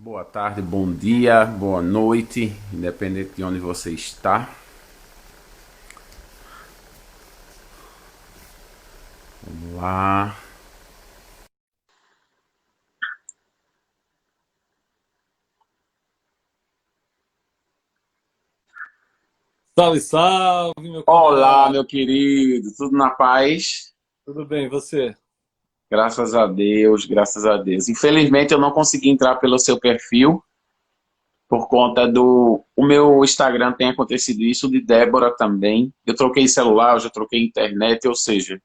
Boa tarde, bom dia, boa noite, independente de onde você está. Vamos lá. Salve, salve, meu Olá, camarada. meu querido, tudo na paz? Tudo bem, e você? Graças a Deus, graças a Deus. Infelizmente eu não consegui entrar pelo seu perfil por conta do o meu Instagram tem acontecido isso, de Débora também. Eu troquei celular, eu já troquei internet, ou seja,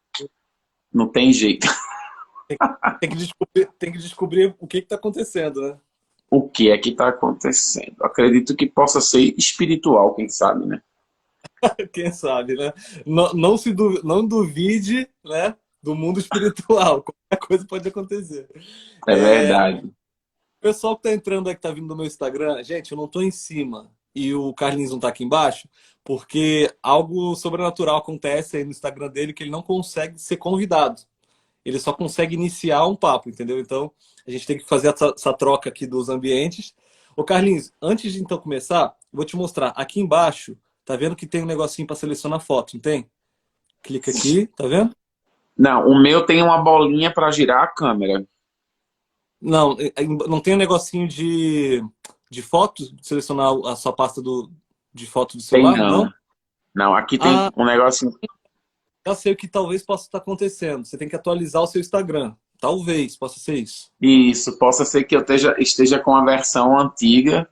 não tem jeito. Tem que descobrir o que está acontecendo, né? O que é que está acontecendo? Acredito que possa ser espiritual, quem sabe, né? Quem sabe, né? Não duvide, né, do mundo espiritual. Qualquer coisa pode acontecer. É O verdade. pessoal que está entrando aí, que está vindo no meu Instagram, gente, eu não estou em cima e o Carlinhos não está aqui embaixo, porque algo sobrenatural acontece aí no Instagram dele que ele não consegue ser convidado. Ele só consegue iniciar um papo, entendeu? Então, a gente tem que fazer essa troca aqui dos ambientes. Ô, Carlinhos, antes de então começar, vou te mostrar. Aqui embaixo, tá vendo que tem um negocinho para selecionar foto, não tem? Clica aqui, tá vendo? Não, o meu tem uma bolinha para girar a câmera. Não, não tem um negocinho de foto, selecionar a sua pasta de foto do Tem celular? não. Não? Não, aqui tem Ah, um negocinho. já sei o que talvez possa estar acontecendo. Você tem que atualizar o seu Instagram. Talvez possa ser isso. Isso, possa ser que eu esteja com a versão antiga,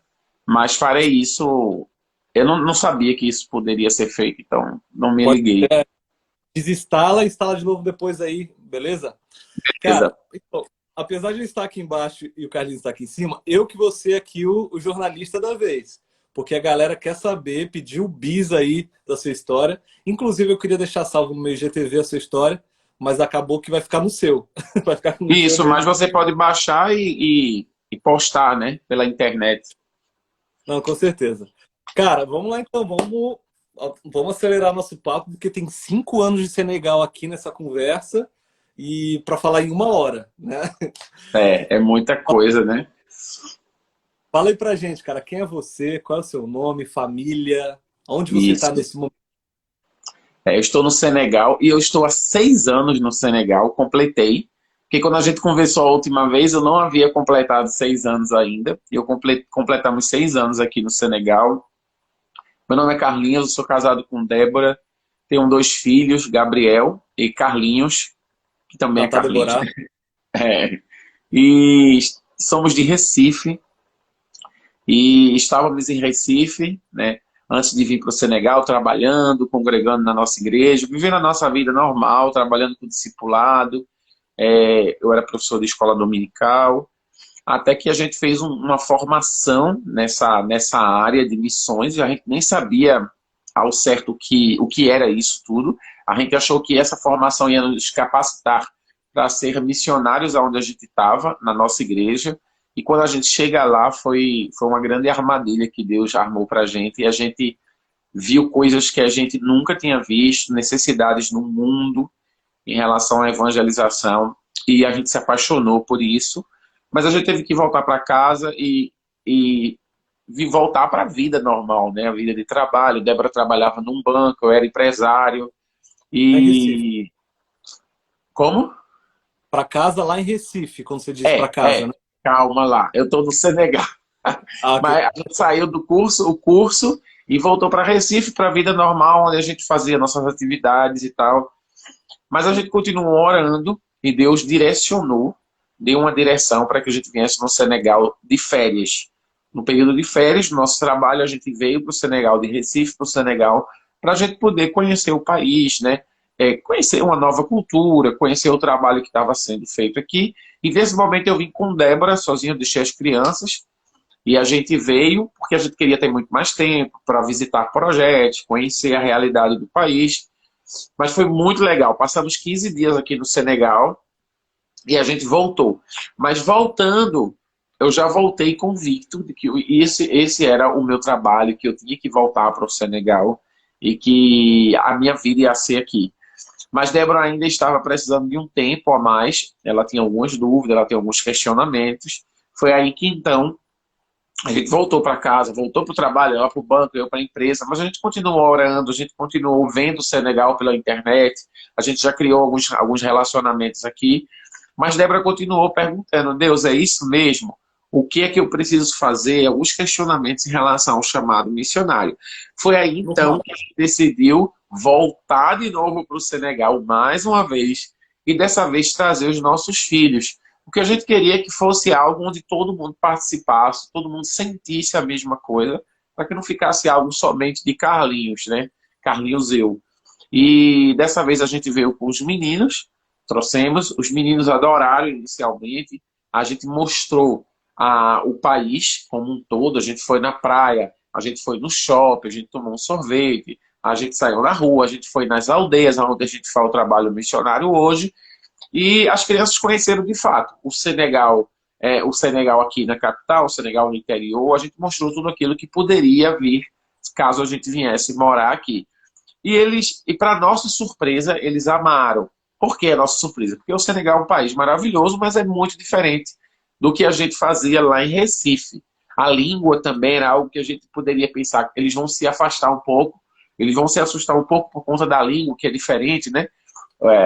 mas farei isso. Eu não sabia que isso poderia ser feito, então não me Pode liguei. desinstala e instala de novo depois aí, beleza? Beleza. Cara, então, apesar de eu estar aqui embaixo e o Carlinhos estar aqui em cima, eu que vou ser aqui o jornalista da vez. Porque a galera quer saber, pediu o bis aí da sua história. Inclusive, eu queria deixar salvo no meu IGTV a sua história, mas acabou que vai ficar no seu. Vai ficar no seu Isso, mas mesmo. você pode baixar e postar, né, pela internet. Não, com certeza. Cara, vamos lá então, vamos acelerar nosso papo, porque tem 5 anos de Senegal aqui nessa conversa e para falar em 1 hora, né? É muita coisa, né? Fala aí pra gente, cara, quem é você? Qual é o seu nome, família? Onde você tá Isso. nesse momento? Eu estou no Senegal e eu estou há 6 anos no Senegal, completei. Porque quando a gente conversou a última vez, eu não havia completado 6 anos ainda. E completamos 6 anos aqui no Senegal. Meu nome é Carlinhos, eu sou casado com Débora, tenho dois filhos, Gabriel e Carlinhos, que também é Tá Carlinhos, né? decorado. É. E somos de Recife, e estávamos em Recife, né? Antes de vir para o Senegal, trabalhando, congregando na nossa igreja, vivendo a nossa vida normal, trabalhando com discipulado. Eu era professor de escola dominical, até que a gente fez uma formação nessa área de missões, e a gente nem sabia ao certo o que era isso tudo. A gente achou que essa formação ia nos capacitar para ser missionários aonde a gente estava, na nossa igreja, e quando a gente chega lá, foi uma grande armadilha que Deus armou para a gente, e a gente viu coisas que a gente nunca tinha visto, necessidades no mundo em relação à evangelização, e a gente se apaixonou por isso, mas a gente teve que voltar para casa e voltar para a vida normal, né? A vida de trabalho. Débora trabalhava num banco, eu era empresário. Lá em Recife. E como? Pra casa lá em Recife, quando você diz pra É, casa, né? calma lá, eu estou no Senegal. Ah, ok. Mas a gente saiu do curso e voltou para Recife, para a vida normal, onde a gente fazia nossas atividades e tal. Mas a gente continuou orando e Deus direcionou, deu uma direção para que a gente viesse no Senegal de férias. No período de férias, no nosso trabalho, a gente veio para o Senegal, de Recife para o Senegal, para a gente poder conhecer o país, né? Conhecer uma nova cultura, conhecer o trabalho que estava sendo feito aqui. E nesse momento eu vim com Débora, sozinho, deixei as crianças, e a gente veio porque a gente queria ter muito mais tempo para visitar projetos, conhecer a realidade do país. Mas foi muito legal. Passamos 15 dias aqui no Senegal e a gente voltou. Mas voltando, eu já voltei convicto de que esse era o meu trabalho, que eu tinha que voltar para o Senegal e que a minha vida ia ser aqui. Mas Débora ainda estava precisando de um tempo a mais, ela tinha algumas dúvidas, ela tinha alguns questionamentos. Foi aí que então A gente voltou para casa, voltou para o trabalho, ela para o banco, eu para a empresa, mas a gente continuou orando, a gente continuou vendo o Senegal pela internet, a gente já criou alguns relacionamentos aqui, mas Débora continuou perguntando, Deus, é isso mesmo? O que é que eu preciso fazer? Alguns questionamentos em relação ao chamado missionário. Foi aí então Normal. que a gente decidiu voltar de novo para o Senegal mais uma vez e dessa vez trazer os nossos filhos. O que a gente queria é que fosse algo onde todo mundo participasse, todo mundo sentisse a mesma coisa, para que não ficasse algo somente de Carlinhos, né? Carlinhos eu. E dessa vez a gente veio com os meninos, trouxemos, os meninos adoraram inicialmente, a gente mostrou o país como um todo, a gente foi na praia, a gente foi no shopping, a gente tomou um sorvete, a gente saiu na rua, a gente foi nas aldeias, onde a gente faz o trabalho missionário hoje, e as crianças conheceram de fato o Senegal aqui na capital, o Senegal no interior, a gente mostrou tudo aquilo que poderia vir caso a gente viesse morar aqui. E para nossa surpresa, eles amaram. Por que a nossa surpresa? Porque o Senegal é um país maravilhoso, mas é muito diferente do que a gente fazia lá em Recife. A língua também era algo que a gente poderia pensar que eles vão se afastar um pouco, eles vão se assustar um pouco por conta da língua, que é diferente, né?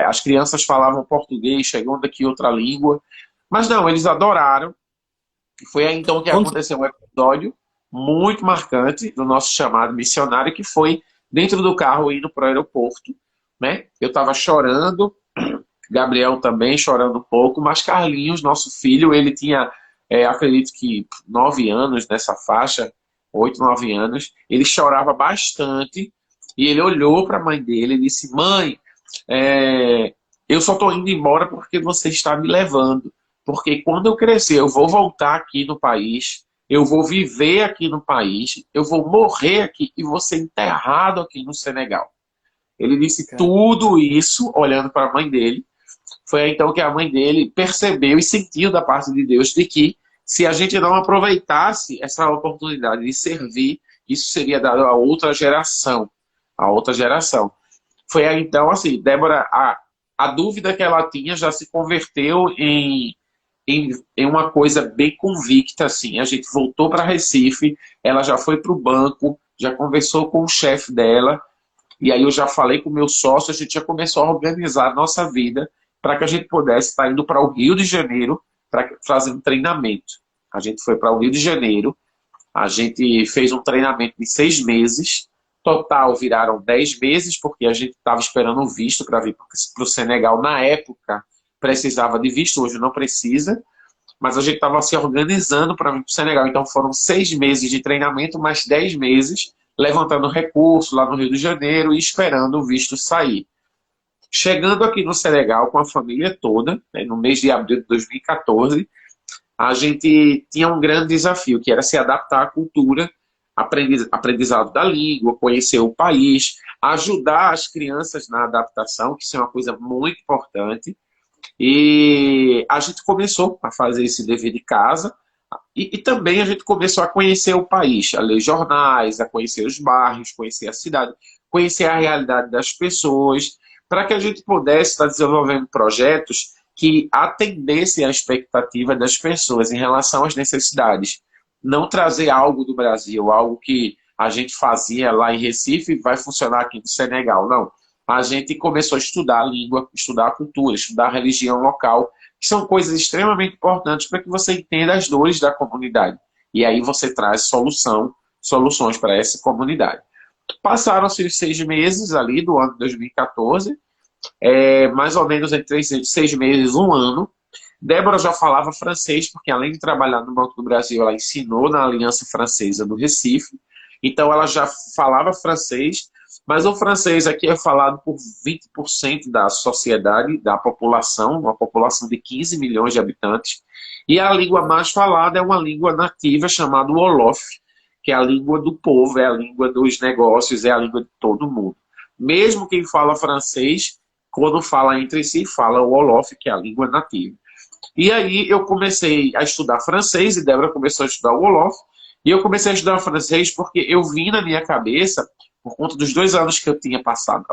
As crianças falavam português, chegando aqui outra língua. Mas não, eles adoraram. E foi aí então que Quando, aconteceu um episódio muito marcante do nosso chamado missionário, que foi dentro do carro indo para o aeroporto. Né? Eu estava chorando, Gabriel também chorando um pouco, mas Carlinhos, nosso filho, ele tinha, acredito que 9 anos nessa faixa, 8, 9 anos, ele chorava bastante e ele olhou para a mãe dele e disse: Mãe, eu só estou indo embora porque você está me levando. Porque quando eu crescer, eu vou voltar aqui no país, eu vou viver aqui no país, eu vou morrer aqui e vou ser enterrado aqui no Senegal. Ele disse cara, tudo isso olhando para a mãe dele. Foi aí então que a mãe dele percebeu e sentiu da parte de Deus de que se a gente não aproveitasse essa oportunidade de servir, isso seria dado a outra geração. A outra geração. Foi aí então, assim, Débora, a dúvida que ela tinha já se converteu em uma coisa bem convicta, assim. A gente voltou para Recife, ela já foi para o banco, já conversou com o chefe dela, e aí eu já falei com o meu sócio, a gente já começou a organizar a nossa vida para que a gente pudesse estar indo para o Rio de Janeiro para fazer um treinamento. A gente foi para o Rio de Janeiro, a gente fez um treinamento de 6 meses, total viraram 10 meses, porque a gente estava esperando o visto para vir para o Senegal. Na época, precisava de visto, hoje não precisa, mas a gente estava se organizando para vir para o Senegal. Então foram 6 meses de treinamento, mais 10 meses, levantando recurso lá no Rio de Janeiro e esperando o visto sair. Chegando aqui no Senegal com a família toda, né, no mês de abril de 2014, a gente tinha um grande desafio, que era se adaptar à cultura, aprendizado da língua, conhecer o país, ajudar as crianças na adaptação, que isso é uma coisa muito importante. E a gente começou a fazer esse dever de casa e também a gente começou a conhecer o país, a ler jornais, a conhecer os bairros, conhecer a cidade, conhecer a realidade das pessoas, para que a gente pudesse estar desenvolvendo projetos que atendessem à expectativa das pessoas em relação às necessidades. Não trazer algo do Brasil, algo que a gente fazia lá em Recife vai funcionar aqui no Senegal. Não. A gente começou a estudar a língua, estudar a cultura, estudar a religião local, que são coisas extremamente importantes para que você entenda as dores da comunidade. E aí você traz soluções para essa comunidade. Passaram-se os 6 meses ali do ano de 2014, mais ou menos entre 6 meses, um ano. Débora já falava francês, porque além de trabalhar no Banco do Brasil, ela ensinou na Aliança Francesa do Recife. Então ela já falava francês, mas o francês aqui é falado por 20% da sociedade, da população, uma população de 15 milhões de habitantes. E a língua mais falada é uma língua nativa chamada Wolof, que é a língua do povo, é a língua dos negócios, é a língua de todo mundo. Mesmo quem fala francês, quando fala entre si, fala o Wolof, que é a língua nativa. E aí eu comecei a estudar francês, e Débora começou a estudar o Wolof, e eu comecei a estudar francês porque eu vi na minha cabeça, por conta dos 2 anos que eu tinha passado,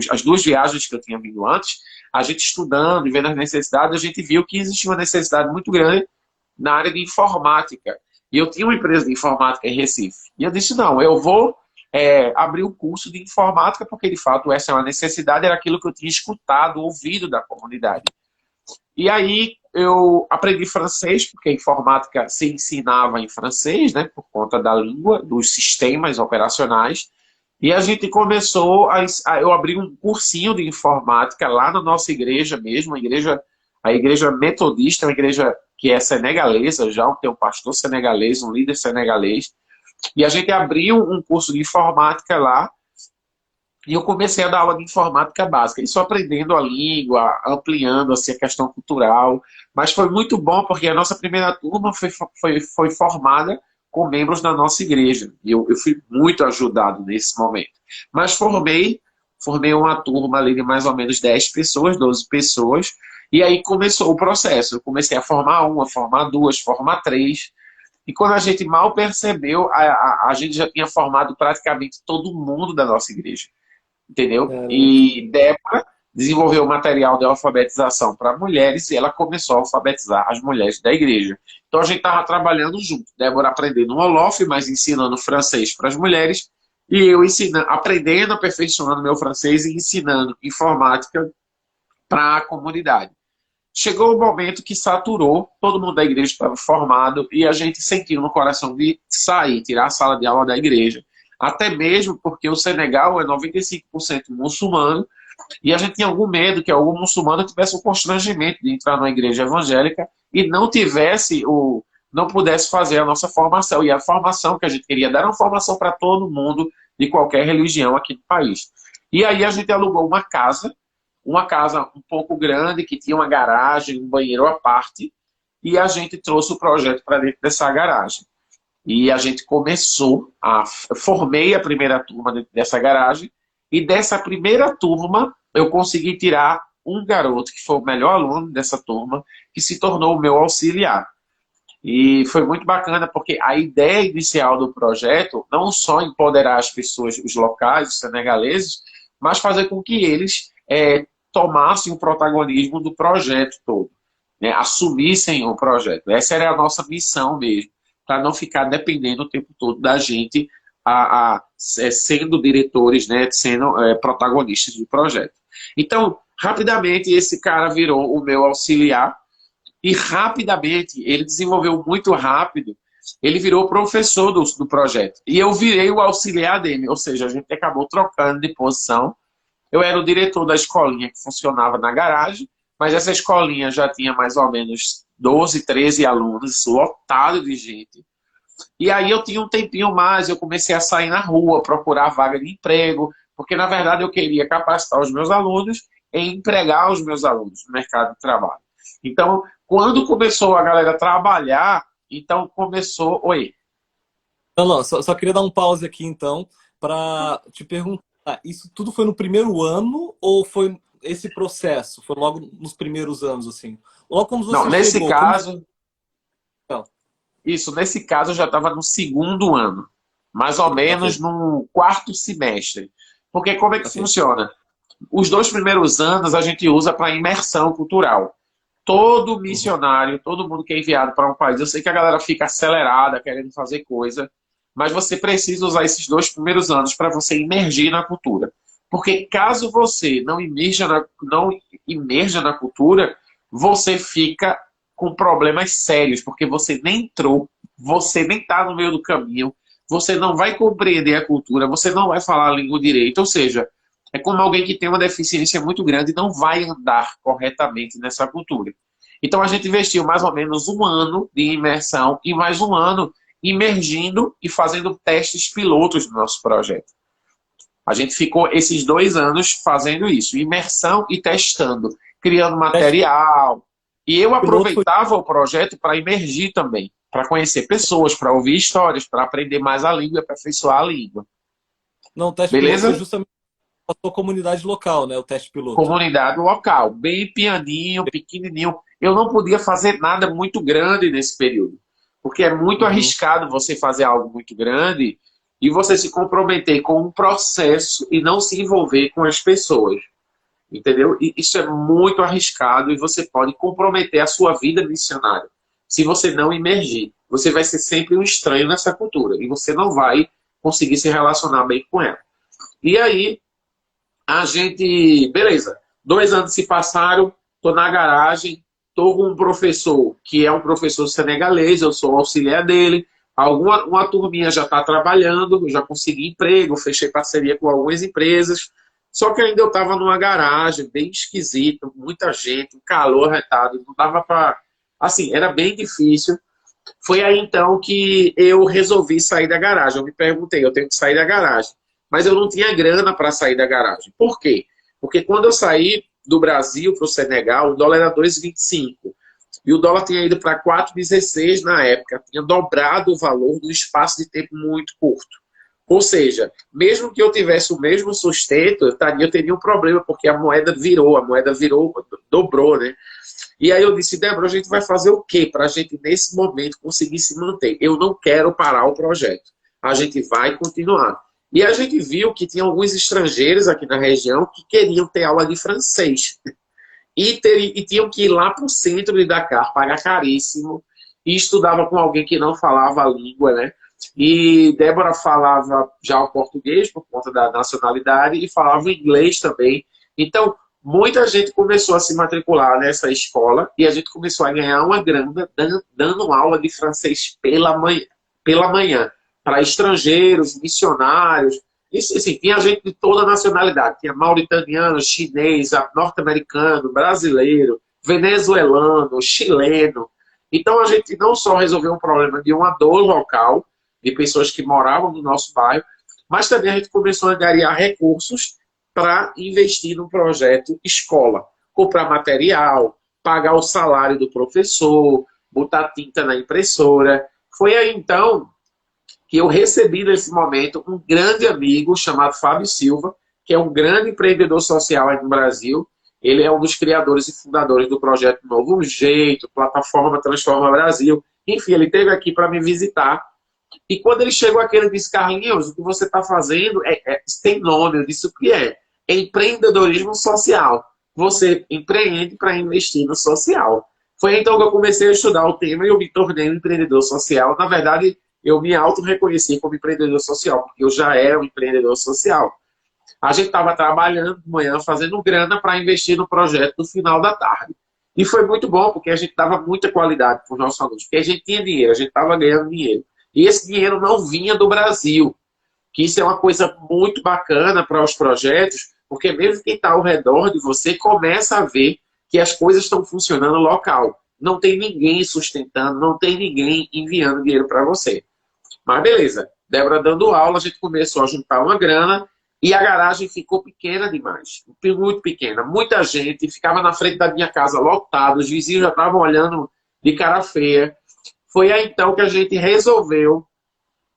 as 2 viagens que eu tinha vindo antes, a gente estudando e vendo as necessidades, a gente viu que existia uma necessidade muito grande na área de informática. E eu tinha uma empresa de informática em Recife. E eu disse, não, eu vou abrir um curso de informática, porque de fato essa é uma necessidade, era aquilo que eu tinha escutado, ouvido da comunidade. E aí eu aprendi francês, porque a informática se ensinava em francês, né, por conta da língua, dos sistemas operacionais. E a gente começou eu abri um cursinho de informática lá na nossa igreja mesmo, a igreja metodista, uma igreja que é senegalesa já, tem um pastor senegalês, um líder senegalês. E a gente abriu um curso de informática lá, e eu comecei a dar aula de informática básica, isso aprendendo a língua, ampliando assim, a questão cultural. Mas foi muito bom, porque a nossa primeira turma foi formada com membros da nossa igreja. E eu fui muito ajudado nesse momento. Mas formei uma turma ali de mais ou menos 10 pessoas, 12 pessoas, e aí começou o processo. Eu comecei a formar uma, formar duas, formar três. E quando a gente mal percebeu, a gente já tinha formado praticamente todo mundo da nossa igreja. Entendeu? Caramba. E Débora desenvolveu material de alfabetização para mulheres e ela começou a alfabetizar as mulheres da igreja. Então a gente estava trabalhando junto. Débora aprendendo o Olof, mas ensinando francês para as mulheres, e eu ensinando, aprendendo, aperfeiçoando meu francês e ensinando informática para a comunidade. Chegou o momento que saturou, todo mundo da igreja estava formado e a gente sentiu no coração de sair, tirar a sala de aula da igreja. Até mesmo porque o Senegal é 95% muçulmano e a gente tinha algum medo que algum muçulmano tivesse o constrangimento de entrar na igreja evangélica e não pudesse fazer a nossa formação. E a formação que a gente queria dar era uma formação para todo mundo de qualquer religião aqui no país. E aí a gente alugou uma casa um pouco grande, que tinha uma garagem, um banheiro à parte, e a gente trouxe o projeto para dentro dessa garagem. E a gente formei a primeira turma dentro dessa garagem, e dessa primeira turma eu consegui tirar um garoto, que foi o melhor aluno dessa turma, que se tornou o meu auxiliar. E foi muito bacana, porque a ideia inicial do projeto, não só empoderar as pessoas, os locais, os senegaleses, mas fazer com que eles tomassem o protagonismo do projeto todo, né? Assumissem o projeto. Essa era a nossa missão mesmo, para não ficar dependendo o tempo todo da gente sendo diretores, né? Sendo protagonistas do projeto. Então, rapidamente, esse cara virou o meu auxiliar e rapidamente, ele desenvolveu muito rápido, ele virou professor do projeto. E eu virei o auxiliar dele, ou seja, a gente acabou trocando de posição. Eu era o diretor da escolinha que funcionava na garagem, mas essa escolinha já tinha mais ou menos 12, 13 alunos, lotado de gente. E aí eu tinha um tempinho mais, eu comecei a sair na rua, procurar vaga de emprego, porque na verdade eu queria capacitar os meus alunos e empregar os meus alunos no mercado de trabalho. Então, quando começou a galera trabalhar, então começou... Oi. Não, não, só queria dar um pause aqui, então, para te perguntar, isso tudo foi no primeiro ano ou foi esse processo? Foi logo nos primeiros anos, assim? Logo quando Não, você nesse chegou, como... caso... Isso, nesse caso eu já estava no segundo ano, mais ou menos Ok, no quarto semestre. Porque como é que ok. funciona? Os 2 primeiros anos a gente usa para imersão cultural. Todo Uhum. missionário, todo mundo que é enviado para um país, eu sei que a galera fica acelerada, querendo fazer coisa, mas você precisa usar esses 2 primeiros anos para você imergir na cultura. Porque caso você não imerja na cultura, você fica com problemas sérios, porque você nem entrou, você nem está no meio do caminho, você não vai compreender a cultura, você não vai falar a língua direito, ou seja, é como alguém que tem uma deficiência muito grande e não vai andar corretamente nessa cultura. Então a gente investiu mais ou menos um ano de imersão e mais um ano imergindo e fazendo testes pilotos do nosso projeto. A gente ficou esses 2 anos fazendo isso, imersão e testando, criando Teste material. E eu piloto foi... aproveitava o projeto para imergir também, para conhecer pessoas, para ouvir histórias, para aprender mais a língua e aperfeiçoar a língua. Não, o teste piloto foi Beleza? justamente a sua comunidade local, né? O teste piloto. Comunidade local, bem pianinho, pequenininho. Eu não podia fazer nada muito grande nesse período, porque é muito Uhum. arriscado você fazer algo muito grande e você se comprometer com um processo e não se envolver com as pessoas, entendeu? E isso é muito arriscado e você pode comprometer a sua vida missionária se você não imergir. você vai ser sempre um estranho nessa cultura. E você não vai conseguir se relacionar bem com ela. E aí, a gente... Beleza. 2 anos se passaram, tô na garagem, tô com um professor, que é um professor senegalês, eu sou auxiliar dele. Uma turminha já está trabalhando, eu já consegui emprego, fechei parceria com algumas empresas. Só que ainda eu estava numa garagem, bem esquisito, muita gente, um calor retado, não dava para... Assim, era bem difícil. Foi aí então que eu resolvi sair da garagem. Eu me perguntei, eu tenho que sair da garagem. Mas eu não tinha grana para sair da garagem. Por quê? Porque quando eu saí do Brasil para o Senegal, o dólar era 2,25. E o dólar tinha ido para 4,16 na época. Tinha dobrado o valor num espaço de tempo muito curto. Ou seja, mesmo que eu tivesse o mesmo sustento, eu teria um problema, porque a moeda virou, dobrou, né? E aí eu disse, Débora, a gente vai fazer o quê para a gente, nesse momento, conseguir se manter? Eu não quero parar o projeto. A gente vai continuar. E a gente viu que tinha alguns estrangeiros aqui na região que queriam ter aula de francês. E tinham que ir lá para o centro de Dakar, pagar caríssimo, e estudava com alguém que não falava a língua, né? E Débora falava já o português, por conta da nacionalidade, e falava o inglês também. Então, muita gente começou a se matricular nessa escola, e a gente começou a ganhar uma grana dando aula de francês pela manhã para estrangeiros, missionários. Isso, assim, tinha gente de toda a nacionalidade. Tinha mauritaniano, chinês, norte-americano, brasileiro, venezuelano, chileno. Então, a gente não só resolveu um problema de uma dor local, de pessoas que moravam no nosso bairro, mas também a gente começou a angariar recursos para investir no projeto escola. Comprar material, pagar o salário do professor, botar tinta na impressora. Foi aí, então, que eu recebi nesse momento um grande amigo chamado Fábio Silva, que é um grande empreendedor social aí no Brasil. Ele é um dos criadores e fundadores do projeto Novo Jeito, plataforma Transforma Brasil. Enfim, ele esteve aqui para me visitar. E quando ele chegou aqui, ele disse, Carlinhos, o que você está fazendo tem nome. Eu disse, o que é? É empreendedorismo social. Você empreende para investir no social. Foi então que eu comecei a estudar o tema e eu me tornei um empreendedor social. Na verdade, eu me auto-reconheci como empreendedor social, porque eu já era um empreendedor social. A gente estava trabalhando de manhã, fazendo grana para investir no projeto no final da tarde. E foi muito bom, porque a gente dava muita qualidade para os nossos alunos, porque a gente tinha dinheiro, a gente estava ganhando dinheiro. E esse dinheiro não vinha do Brasil, que isso é uma coisa muito bacana para os projetos, porque mesmo quem está ao redor de você começa a ver que as coisas estão funcionando local. Não tem ninguém sustentando, não tem ninguém enviando dinheiro para você. Mas beleza, Débora dando aula, a gente começou a juntar uma grana e a garagem ficou pequena demais, muito pequena. Muita gente ficava na frente da minha casa lotada, os vizinhos já estavam olhando de cara feia. Foi aí então que a gente resolveu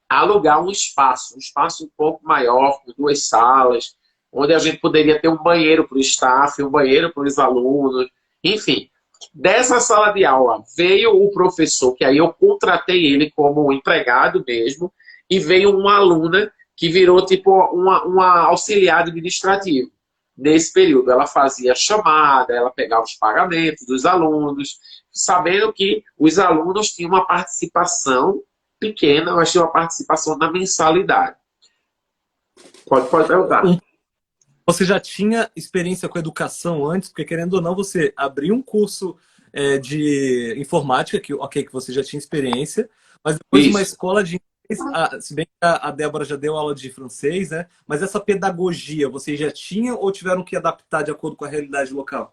alugar um espaço um pouco maior, com 2 salas, onde a gente poderia ter um banheiro para o staff, um banheiro para os alunos, enfim. Dessa sala de aula veio o professor, que aí eu contratei ele como empregado mesmo, e veio uma aluna que virou tipo uma auxiliar administrativo. Nesse período, ela fazia chamada, ela pegava os pagamentos dos alunos, sabendo que os alunos tinham uma participação pequena, mas tinham uma participação na mensalidade. Pode perguntar. Você já tinha experiência com educação antes? Porque, querendo ou não, você abriu um curso de informática, que você já tinha experiência, mas depois uma escola de inglês, se bem que a Débora já deu aula de francês, né? Mas essa pedagogia, vocês já tinham ou tiveram que adaptar de acordo com a realidade local?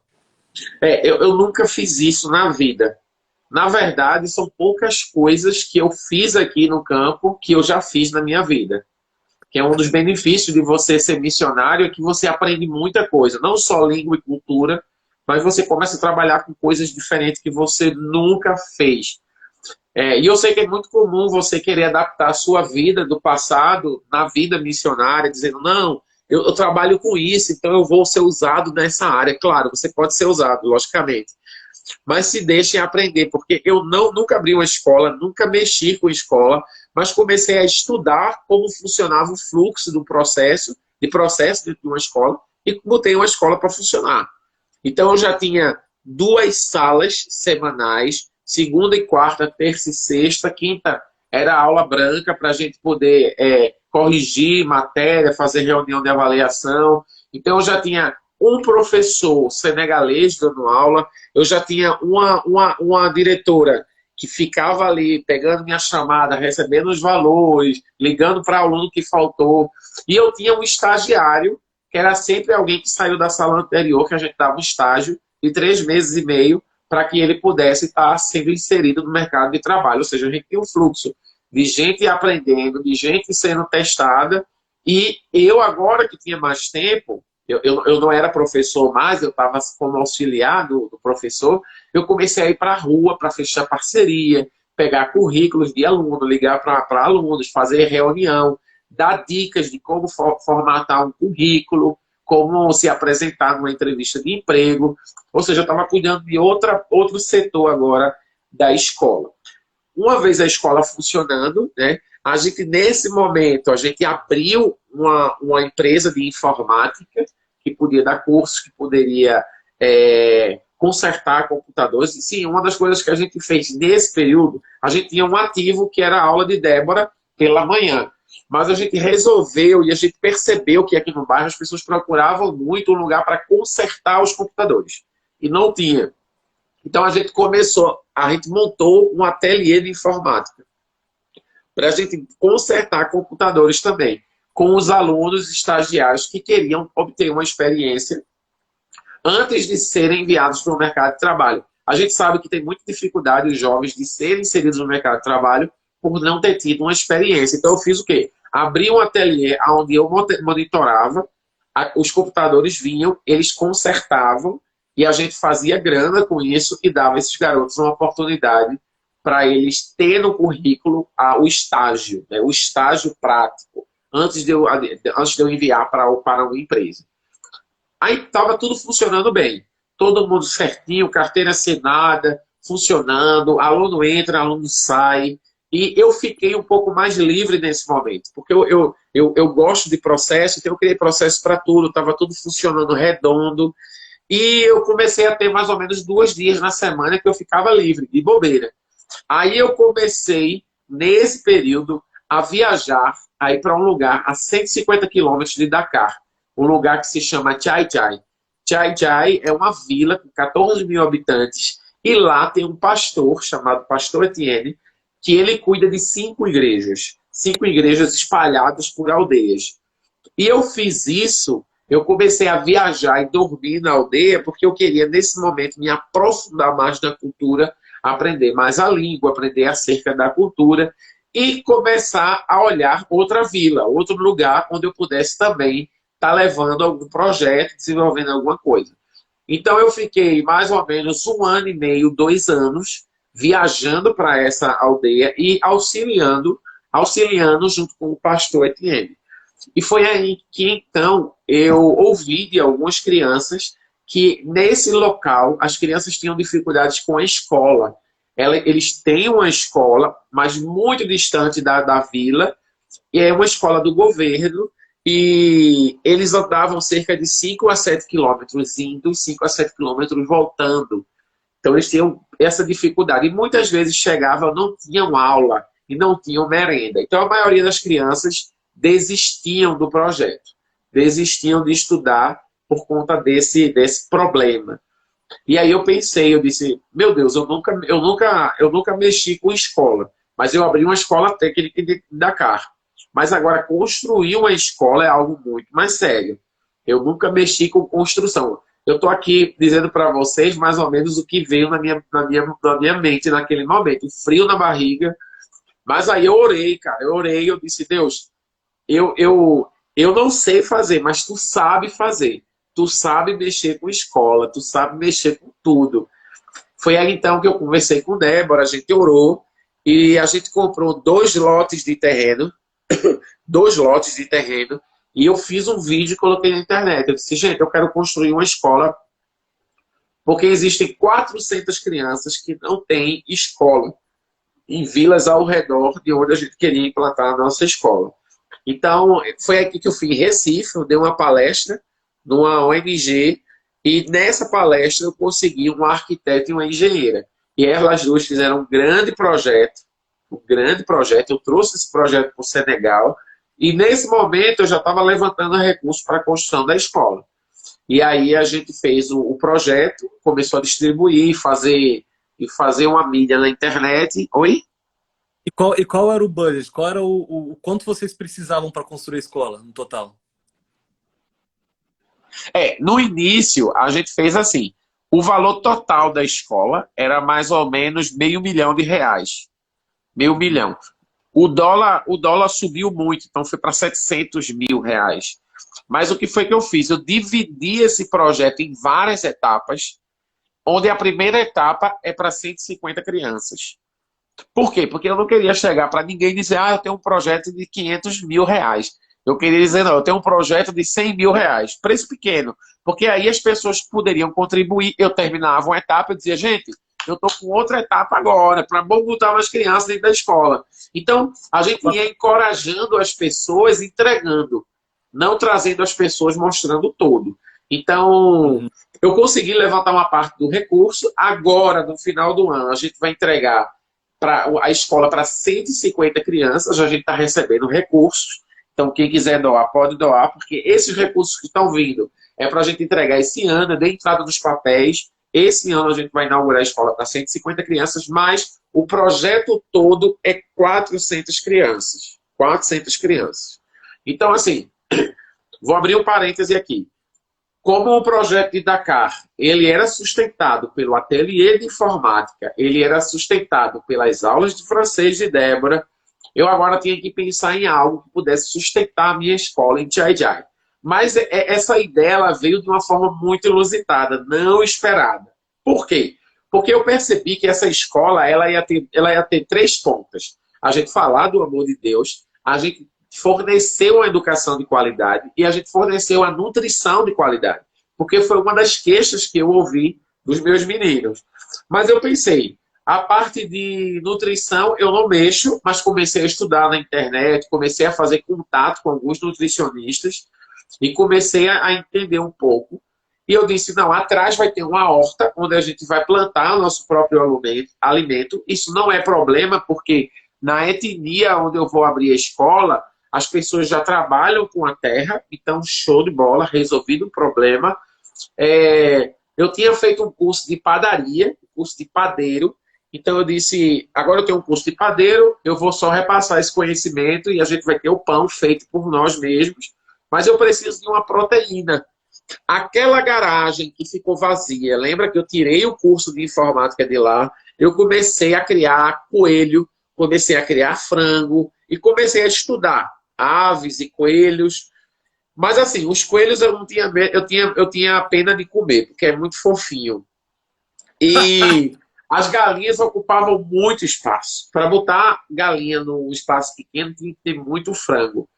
Eu nunca fiz isso na vida. Na verdade, são poucas coisas que eu fiz aqui no campo que eu já fiz na minha vida. Que é um dos benefícios de você ser missionário, é que você aprende muita coisa. Não só língua e cultura, mas você começa a trabalhar com coisas diferentes que você nunca fez. E eu sei que é muito comum você querer adaptar a sua vida do passado na vida missionária, dizendo, não, eu trabalho com isso, então eu vou ser usado nessa área. Claro, você pode ser usado, logicamente. Mas se deixem aprender, porque eu nunca abri uma escola, nunca mexi com escola, mas comecei a estudar como funcionava o fluxo do processo dentro de uma escola, e botei uma escola para funcionar. Então eu já tinha 2 salas semanais segunda e quarta, terça e sexta, quinta era aula branca para a gente poder corrigir matéria, fazer reunião de avaliação. Então, eu já tinha um professor senegalês dando aula, eu já tinha uma diretora que ficava ali pegando minha chamada, recebendo os valores, ligando para aluno que faltou. E eu tinha um estagiário, que era sempre alguém que saiu da sala anterior, que a gente dava um estágio de 3 meses e meio, para que ele pudesse estar sendo inserido no mercado de trabalho. Ou seja, a gente tinha um fluxo de gente aprendendo, de gente sendo testada, e eu agora que tinha mais tempo, eu não era professor mais, eu estava como auxiliar do professor, eu comecei a ir para a rua para fechar parceria, pegar currículos de aluno, ligar para alunos, fazer reunião, dar dicas de como formatar um currículo, como se apresentar numa entrevista de emprego. Ou seja, eu estava cuidando de outro setor agora da escola. Uma vez a escola funcionando, né, a gente, nesse momento, a gente abriu uma empresa de informática que podia dar cursos, que poderia consertar computadores. E, sim, uma das coisas que a gente fez nesse período, a gente tinha um ativo que era a aula de Débora pela manhã. Mas a gente resolveu e a gente percebeu que aqui no bairro as pessoas procuravam muito um lugar para consertar os computadores. E não tinha. Então a gente montou um ateliê de informática para a gente consertar computadores também, com os alunos estagiários que queriam obter uma experiência antes de serem enviados para o mercado de trabalho. A gente sabe que tem muita dificuldade os jovens de serem inseridos no mercado de trabalho por não ter tido uma experiência. Então eu fiz o quê? Abri um ateliê onde eu monitorava, os computadores vinham, eles consertavam, e a gente fazia grana com isso e dava a esses garotos uma oportunidade para eles terem no currículo o estágio, né, o estágio prático, antes de eu enviar para uma empresa. Aí estava tudo funcionando bem. Todo mundo certinho, carteira assinada, funcionando, aluno entra, aluno sai. E eu fiquei um pouco mais livre nesse momento, porque eu gosto de processo, então eu criei processo para tudo, estava tudo funcionando redondo. E eu comecei a ter mais ou menos 2 dias na semana que eu ficava livre, de bobeira. Aí eu comecei, nesse período, a viajar, a ir para um lugar a 150 quilômetros de Dakar, um lugar que se chama Chai Chai. Chai Chai é uma vila com 14 mil habitantes, e lá tem um pastor chamado Pastor Etienne, que ele cuida de 5 igrejas espalhadas por aldeias. E eu fiz isso, eu comecei a viajar e dormir na aldeia, porque eu queria, nesse momento, me aprofundar mais na cultura, aprender mais a língua, aprender acerca da cultura e começar a olhar outra vila, outro lugar onde eu pudesse também estar levando algum projeto, desenvolvendo alguma coisa. Então eu fiquei mais ou menos 1 ano e meio, 2 anos, viajando para essa aldeia e auxiliando junto com o pastor Etienne. E foi aí que, então, eu ouvi de algumas crianças que, nesse local, as crianças tinham dificuldades com a escola. Eles têm uma escola, mas muito distante da vila, e é uma escola do governo, e eles andavam cerca de 5 a 7 quilômetros indo, 5 a 7 quilômetros voltando. Então, eles tinham essa dificuldade. E muitas vezes chegavam, não tinham aula e não tinham merenda. Então, a maioria das crianças desistiam do projeto, desistiam de estudar por conta desse problema. E aí eu pensei, eu disse, meu Deus, eu nunca mexi com escola, mas eu abri uma escola técnica de Dakar. Mas agora construir uma escola é algo muito mais sério. Eu nunca mexi com construção. Eu estou aqui dizendo para vocês mais ou menos o que veio na minha mente naquele momento, frio na barriga. Mas aí eu orei, cara, eu disse, Deus, eu não sei fazer, mas tu sabe fazer. Tu sabe mexer com escola, tu sabe mexer com tudo. Foi aí então que eu conversei com Débora, a gente orou e a gente comprou 2 lotes de terreno, 2 lotes de terreno, e eu fiz um vídeo e coloquei na internet. Eu disse, gente, eu quero construir uma escola porque existem 400 crianças que não têm escola em vilas ao redor de onde a gente queria implantar a nossa escola. Então, foi aqui que eu fui em Recife, eu dei uma palestra numa ONG, e nessa palestra eu consegui um arquiteto e uma engenheira. E elas duas fizeram um grande projeto. Eu trouxe esse projeto para o Senegal e nesse momento eu já estava levantando recursos para a construção da escola. E aí a gente fez o projeto, começou a distribuir, fazer uma mídia na internet. Oi? E qual era o budget? Qual era o quanto vocês precisavam para construir a escola, no total? No início a gente fez assim, o valor total da escola era mais ou menos R$ 500 mil. Meio milhão. O dólar subiu muito, então foi para R$ 700 mil. Mas o que foi que eu fiz? Eu dividi esse projeto em várias etapas, onde a primeira etapa é para 150 crianças. Por quê? Porque eu não queria chegar para ninguém e dizer, eu tenho um projeto de R$ 500 mil. Eu queria dizer, não, eu tenho um projeto de R$ 100 mil, preço pequeno. Porque aí as pessoas poderiam contribuir, eu terminava uma etapa e dizia, gente, eu estou com outra etapa agora, para botar umas crianças dentro da escola. Então, a gente ia encorajando as pessoas, entregando, não trazendo as pessoas mostrando todo. Então, eu consegui levantar uma parte do recurso, agora, no final do ano, a gente vai entregar a escola para 150 crianças, a gente está recebendo recursos. Então, quem quiser doar, pode doar, porque esses recursos que estão vindo é para a gente entregar esse ano, dê entrada nos papéis. Esse ano a gente vai inaugurar a escola para 150 crianças, mas o projeto todo é 400 crianças. 400 crianças. Então, assim, vou abrir um parêntese aqui. Como o projeto de Dakar, ele era sustentado pelo ateliê de informática, ele era sustentado pelas aulas de francês de Débora, eu agora tinha que pensar em algo que pudesse sustentar a minha escola em Tchai-Tchai. Mas essa ideia ela veio de uma forma muito inusitada, não esperada. Por quê? Porque eu percebi que essa escola ela ia ter três pontas. A gente falar do amor de Deus, a gente fornecer uma educação de qualidade e a gente forneceu a nutrição de qualidade. Porque foi uma das queixas que eu ouvi dos meus meninos. Mas eu pensei, a parte de nutrição eu não mexo, mas comecei a estudar na internet, comecei a fazer contato com alguns nutricionistas e comecei a entender um pouco. E eu disse, não, atrás vai ter uma horta onde a gente vai plantar o nosso próprio alimento. Isso não é problema, porque na etnia onde eu vou abrir a escola, as pessoas já trabalham com a terra, então show de bola, resolvido o problema. Eu tinha feito um curso de padaria, curso de padeiro, então eu disse, agora eu tenho um curso de padeiro, eu vou só repassar esse conhecimento e a gente vai ter o pão feito por nós mesmos, mas eu preciso de uma proteína. Aquela garagem que ficou vazia, lembra que eu tirei o curso de informática de lá, eu comecei a criar coelho, comecei a criar frango e comecei a estudar aves e coelhos. Mas assim, os coelhos eu não tinha medo, eu tinha pena de comer, porque é muito fofinho. E as galinhas ocupavam muito espaço. Para botar galinha num espaço pequeno, tinha que ter muito frango.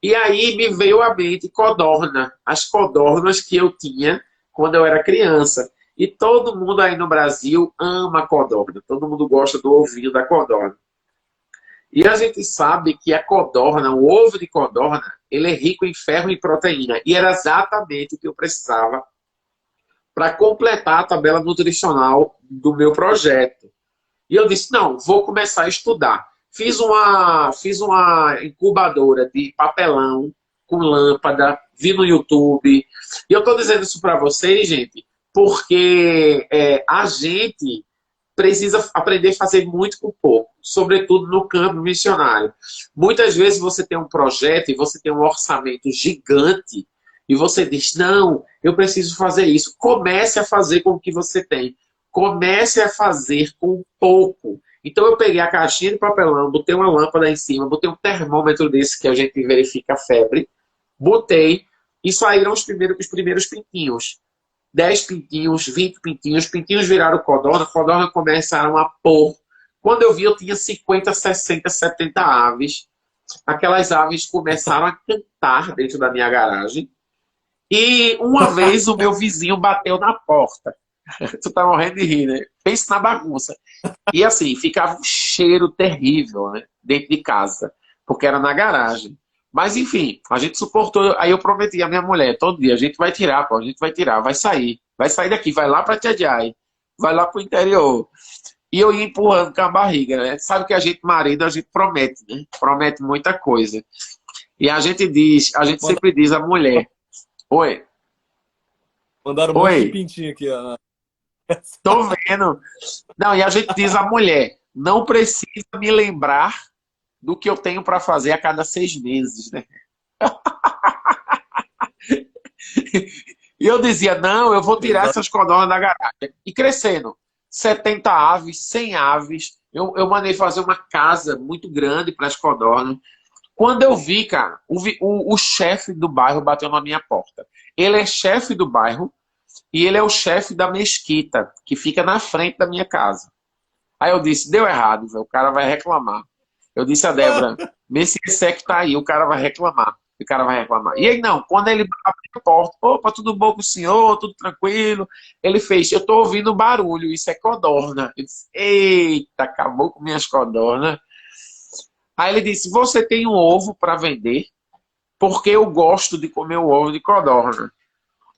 E aí me veio à mente codorna, as codornas que eu tinha quando eu era criança. E todo mundo aí no Brasil ama codorna, todo mundo gosta do ovinho da codorna. E a gente sabe que a codorna, o ovo de codorna, ele é rico em ferro e proteína. E era exatamente o que eu precisava para completar a tabela nutricional do meu projeto. E eu disse, não, vou começar a estudar. Fiz uma incubadora de papelão com lâmpada, vi no YouTube. E eu estou dizendo isso para vocês, gente, porque a gente precisa aprender a fazer muito com pouco, sobretudo no campo missionário. Muitas vezes você tem um projeto e você tem um orçamento gigante e você diz, não, eu preciso fazer isso. Comece a fazer com o que você tem. Comece a fazer com pouco. Então eu peguei a caixinha de papelão, botei uma lâmpada em cima, botei um termômetro desse que a gente verifica a febre, botei e saíram os primeiros pintinhos. 10 pintinhos, 20 pintinhos, pintinhos viraram codorna começaram a pôr. Quando eu vi, eu tinha 50, 60, 70 aves. Aquelas aves começaram a cantar dentro da minha garagem. E uma vez o meu vizinho bateu na porta. Tu tá morrendo de rir, né? Pensa na bagunça. E assim, ficava um cheiro terrível, né? Dentro de casa, porque era na garagem. Mas enfim, a gente suportou. Aí eu prometi à minha mulher, todo dia, a gente vai tirar, pô, a gente vai tirar, vai sair daqui, vai lá pra Tchai-Tchai. vai lá pro interior. E eu ia empurrando com a barriga, né? Sabe que a gente, marido, a gente promete, né? Promete muita coisa. E a gente diz, a gente Manda- sempre diz à mulher, oi, Mandaram um monte de oi, pintinho aqui, Ana. tô vendo. Não, e a gente diz à mulher, não precisa me lembrar do que eu tenho para fazer a cada 6 meses, né? E eu dizia, não, eu vou tirar Exato. essas codornas da garagem. E crescendo, 70 aves, 100 aves. Eu mandei fazer uma casa muito grande para as codornas. Quando eu vi, cara, o chefe do bairro bateu na minha porta. Ele é chefe do bairro e ele é o chefe da mesquita, que fica na frente da minha casa. Aí eu disse, deu errado, velho, o cara vai reclamar. Eu disse a Débora, Messias que tá aí, o cara vai reclamar. O cara vai reclamar. E aí, não, quando ele abriu a porta, opa, tudo bom com o senhor, tudo tranquilo. Ele fez, eu tô ouvindo barulho, isso é codorna. Eu disse, eita, acabou com minhas codornas. Aí ele disse, você tem um ovo para vender? Porque eu gosto de comer o ovo de codorna.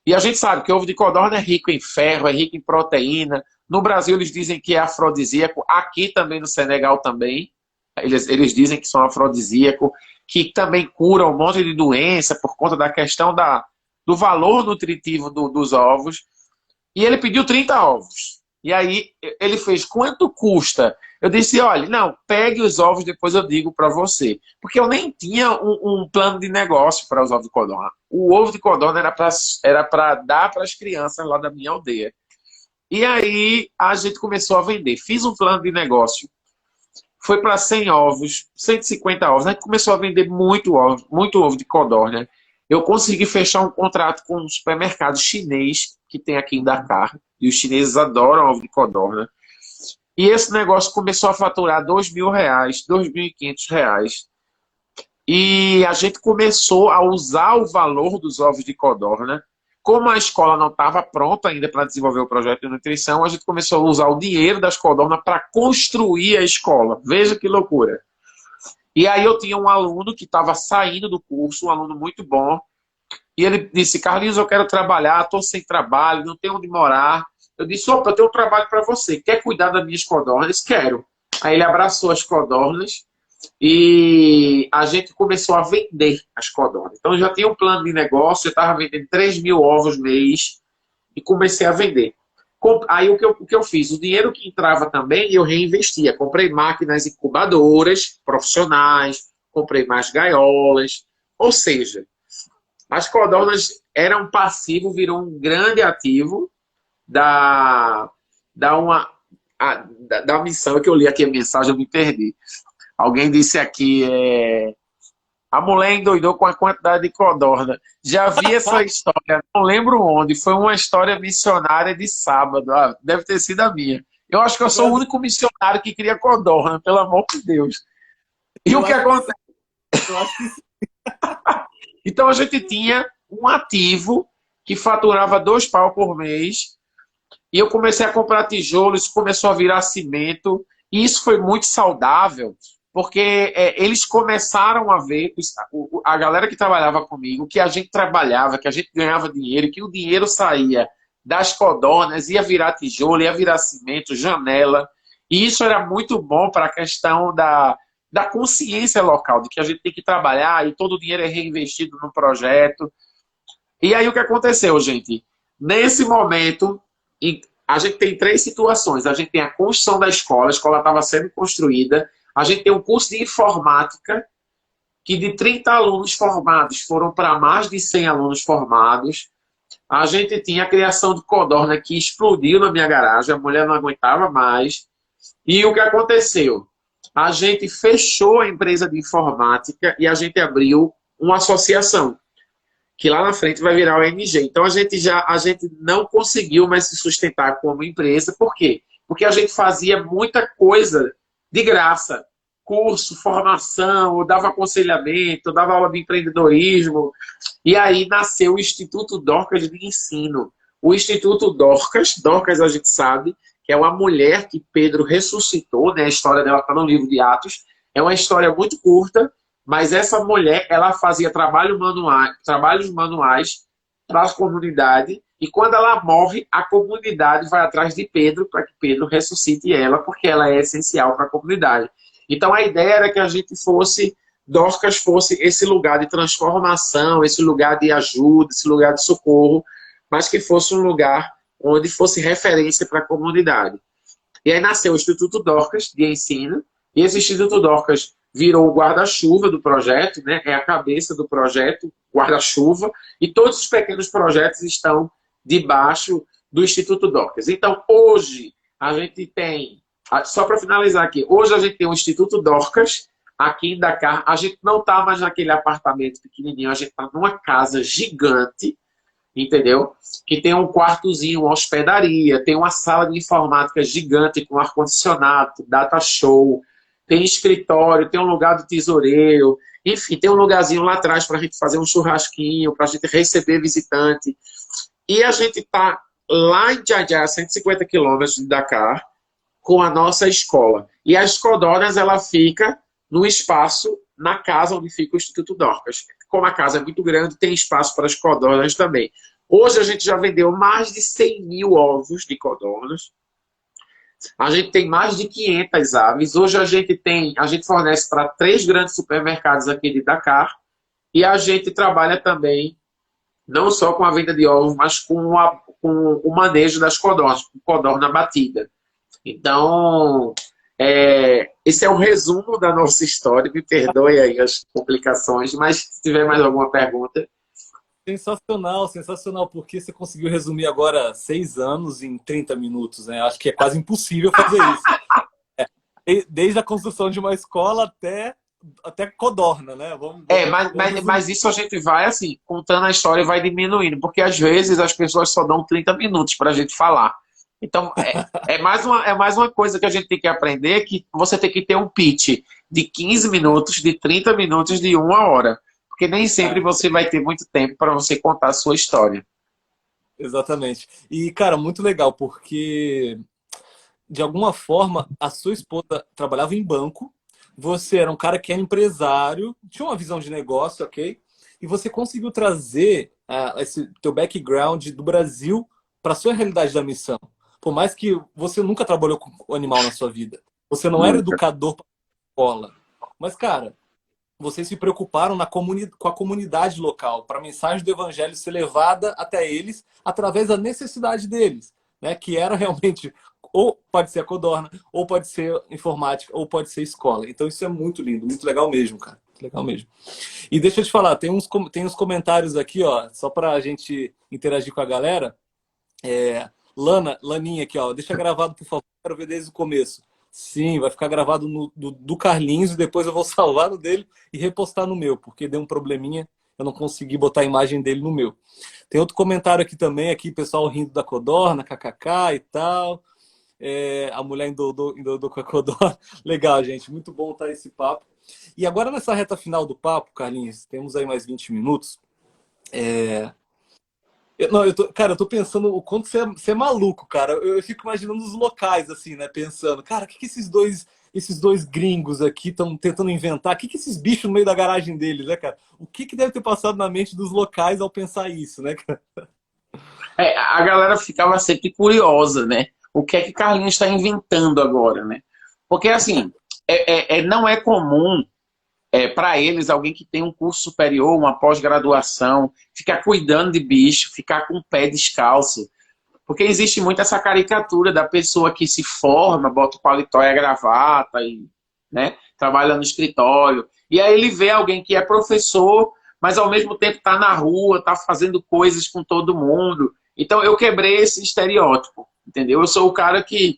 E a gente sabe que o ovo de codorna é rico em ferro, é rico em proteína. No Brasil eles dizem que é afrodisíaco, aqui também no Senegal também. Eles dizem que são afrodisíaco, que também cura um monte de doença por conta da questão do valor nutritivo dos ovos. E ele pediu 30 ovos. E aí ele fez, quanto custa? Eu disse, olha, não, pegue os ovos, depois eu digo para você. Porque eu nem tinha um plano de negócio para os ovos de codorna. O ovo de codorna era para dar para as crianças lá da minha aldeia. E aí a gente começou a vender. Fiz um plano de negócio. Foi para 100 ovos, 150 ovos. A gente começou a vender muito ovo de codorna. Eu consegui fechar um contrato com um supermercado chinês que tem aqui em Dakar. E os chineses adoram ovo de codorna. E esse negócio começou a faturar R$ 2.000, R$ 2.500. E a gente começou a usar o valor dos ovos de codorna. Como a escola não estava pronta ainda para desenvolver o projeto de nutrição, a gente começou a usar o dinheiro das codornas para construir a escola. Veja que loucura. E aí eu tinha um aluno que estava saindo do curso, um aluno muito bom, e ele disse, Carlinhos, eu quero trabalhar, estou sem trabalho, não tenho onde morar. Eu disse, opa, eu tenho um trabalho para você. Quer cuidar das minhas codornas? Quero. Aí ele abraçou as codornas e a gente começou a vender as codornas. Então eu já tinha um plano de negócio, eu estava vendendo 3.000 ovos mês e comecei a vender. Aí o que eu fiz? O dinheiro que entrava também eu reinvestia. Comprei máquinas incubadoras profissionais, comprei mais gaiolas. Ou seja, as codornas eram um passivo, virou um grande ativo da, da, uma, da missão que eu li aqui a mensagem, eu me perdi. Alguém disse aqui, a mulher endoidou com a quantidade de codorna. Já vi essa história, não lembro onde, foi uma história missionária de sábado, deve ter sido a minha. Eu acho que eu sou o único missionário que cria codorna, pelo amor de Deus. E o que acontece? Eu acho que sim. Então a gente tinha um ativo que faturava 2 pau por mês. E eu comecei a comprar tijolo, isso começou a virar cimento. E isso foi muito saudável, porque eles começaram a ver, a galera que trabalhava comigo, que a gente trabalhava, que a gente ganhava dinheiro, que o dinheiro saía das codornas, ia virar tijolo, ia virar cimento, janela. E isso era muito bom para a questão da consciência local, de que a gente tem que trabalhar e todo o dinheiro é reinvestido no projeto. E aí o que aconteceu, gente? Nesse momento, a gente tem 3 situações. A gente tem a construção da escola, a escola estava sendo construída. A gente tem um curso de informática, que de 30 alunos formados foram para mais de 100 alunos formados. A gente tinha a criação de codorna, que explodiu na minha garagem, a mulher não aguentava mais. E o que aconteceu? A gente fechou a empresa de informática e a gente abriu uma associação, que lá na frente vai virar o ONG. Então a gente não conseguiu mais se sustentar como empresa. Por quê? Porque a gente fazia muita coisa de graça. Curso, formação, eu dava aconselhamento, eu dava aula de empreendedorismo. E aí nasceu o Instituto Dorcas de Ensino. O Instituto Dorcas a gente sabe, que é uma mulher que Pedro ressuscitou, né? A história dela está no livro de Atos. É uma história muito curta, mas essa mulher, ela fazia trabalhos manuais para a comunidade E quando ela morre, a comunidade vai atrás de Pedro para que Pedro ressuscite ela, porque ela é essencial para a comunidade. Então a ideia era que a gente fosse, Dorcas fosse esse lugar de transformação, esse lugar de ajuda, esse lugar de socorro, mas que fosse um lugar onde fosse referência para a comunidade. E aí nasceu o Instituto Dorcas de ensino, e esse Instituto Dorcas virou o guarda-chuva do projeto, né? É a cabeça do projeto, guarda-chuva, e todos os pequenos projetos estão debaixo do Instituto Dorcas. Então, hoje, a gente tem, só para finalizar aqui, hoje a gente tem o Instituto Dorcas, aqui em Dakar. A gente não está mais naquele apartamento pequenininho, a gente está numa casa gigante, entendeu? Que tem um quartozinho, uma hospedaria, tem uma sala de informática gigante com ar-condicionado, data show, tem escritório, tem um lugar do tesoureiro, enfim, tem um lugarzinho lá atrás para a gente fazer um churrasquinho, para a gente receber visitante. E a gente está lá em Djadja, 150 quilômetros de Dakar, com a nossa escola. E a Escodonas, ela fica no espaço, na casa onde fica o Instituto Dorcas. Como a casa é muito grande, tem espaço para as codornas também. Hoje a gente já vendeu mais de 100 mil ovos de codornas. A gente tem mais de 500 aves. Hoje a gente fornece para 3 grandes supermercados aqui de Dakar. E a gente trabalha também, não só com a venda de ovos, mas com o manejo das codornas, com codorna batida. Então, esse é um resumo da nossa história. Me perdoe aí as complicações, mas se tiver mais alguma pergunta. Sensacional, sensacional, porque você conseguiu resumir agora 6 anos em 30 minutos, né? Acho que é quase impossível fazer isso. Desde a construção de uma escola até codorna, né? Mas isso a gente vai, assim, contando a história e vai diminuindo, porque às vezes as pessoas só dão 30 minutos para a gente falar. Então, é mais uma coisa que a gente tem que aprender, que você tem que ter um pitch de 15 minutos, de 30 minutos, de 1 hora. Porque nem sempre você vai ter muito tempo para você contar a sua história. Exatamente. E, cara, muito legal, porque, de alguma forma, a sua esposa trabalhava em banco, você era um cara que era empresário, tinha uma visão de negócio, ok? E você conseguiu trazer esse teu background do Brasil para a sua realidade da missão. Por mais que você nunca trabalhou com animal na sua vida. Você não era Nunca. educador para escola. Mas, cara, vocês se preocuparam com a comunidade local, para a mensagem do evangelho ser levada até eles através da necessidade deles, né? Que era realmente, ou pode ser a codorna, ou pode ser informática, ou pode ser escola. Então isso é muito lindo, muito legal mesmo, cara. Muito legal mesmo. E deixa eu te falar, tem uns comentários aqui, ó, só para a gente interagir com a galera. Laninha aqui, ó, deixa gravado, por favor, quero ver desde o começo. Sim, vai ficar gravado do Carlinhos e depois eu vou salvar no dele e repostar no meu, porque deu um probleminha, eu não consegui botar a imagem dele no meu. Tem outro comentário aqui também, aqui, pessoal rindo da codorna, kkk e tal. A mulher endodou com a codorna. Legal, gente, muito bom estar esse papo. E agora nessa reta final do papo, Carlinhos, temos aí mais 20 minutos. Cara, eu tô pensando o quanto você é maluco, cara. Eu fico imaginando os locais, assim, né? Pensando, cara, o que esses dois gringos aqui estão tentando inventar? O que esses bichos no meio da garagem deles, né, cara? O que deve ter passado na mente dos locais ao pensar isso, né, cara? A galera ficava sempre curiosa, né? O que é que Carlinhos está inventando agora, né? Porque, assim, não é comum para eles, alguém que tem um curso superior, uma pós-graduação, ficar cuidando de bicho, ficar com o pé descalço. Porque existe muito essa caricatura da pessoa que se forma, bota o paletó e a gravata, e, né, trabalha no escritório. E aí ele vê alguém que é professor, mas ao mesmo tempo está na rua, está fazendo coisas com todo mundo. Então eu quebrei esse estereótipo, entendeu? Eu sou o cara que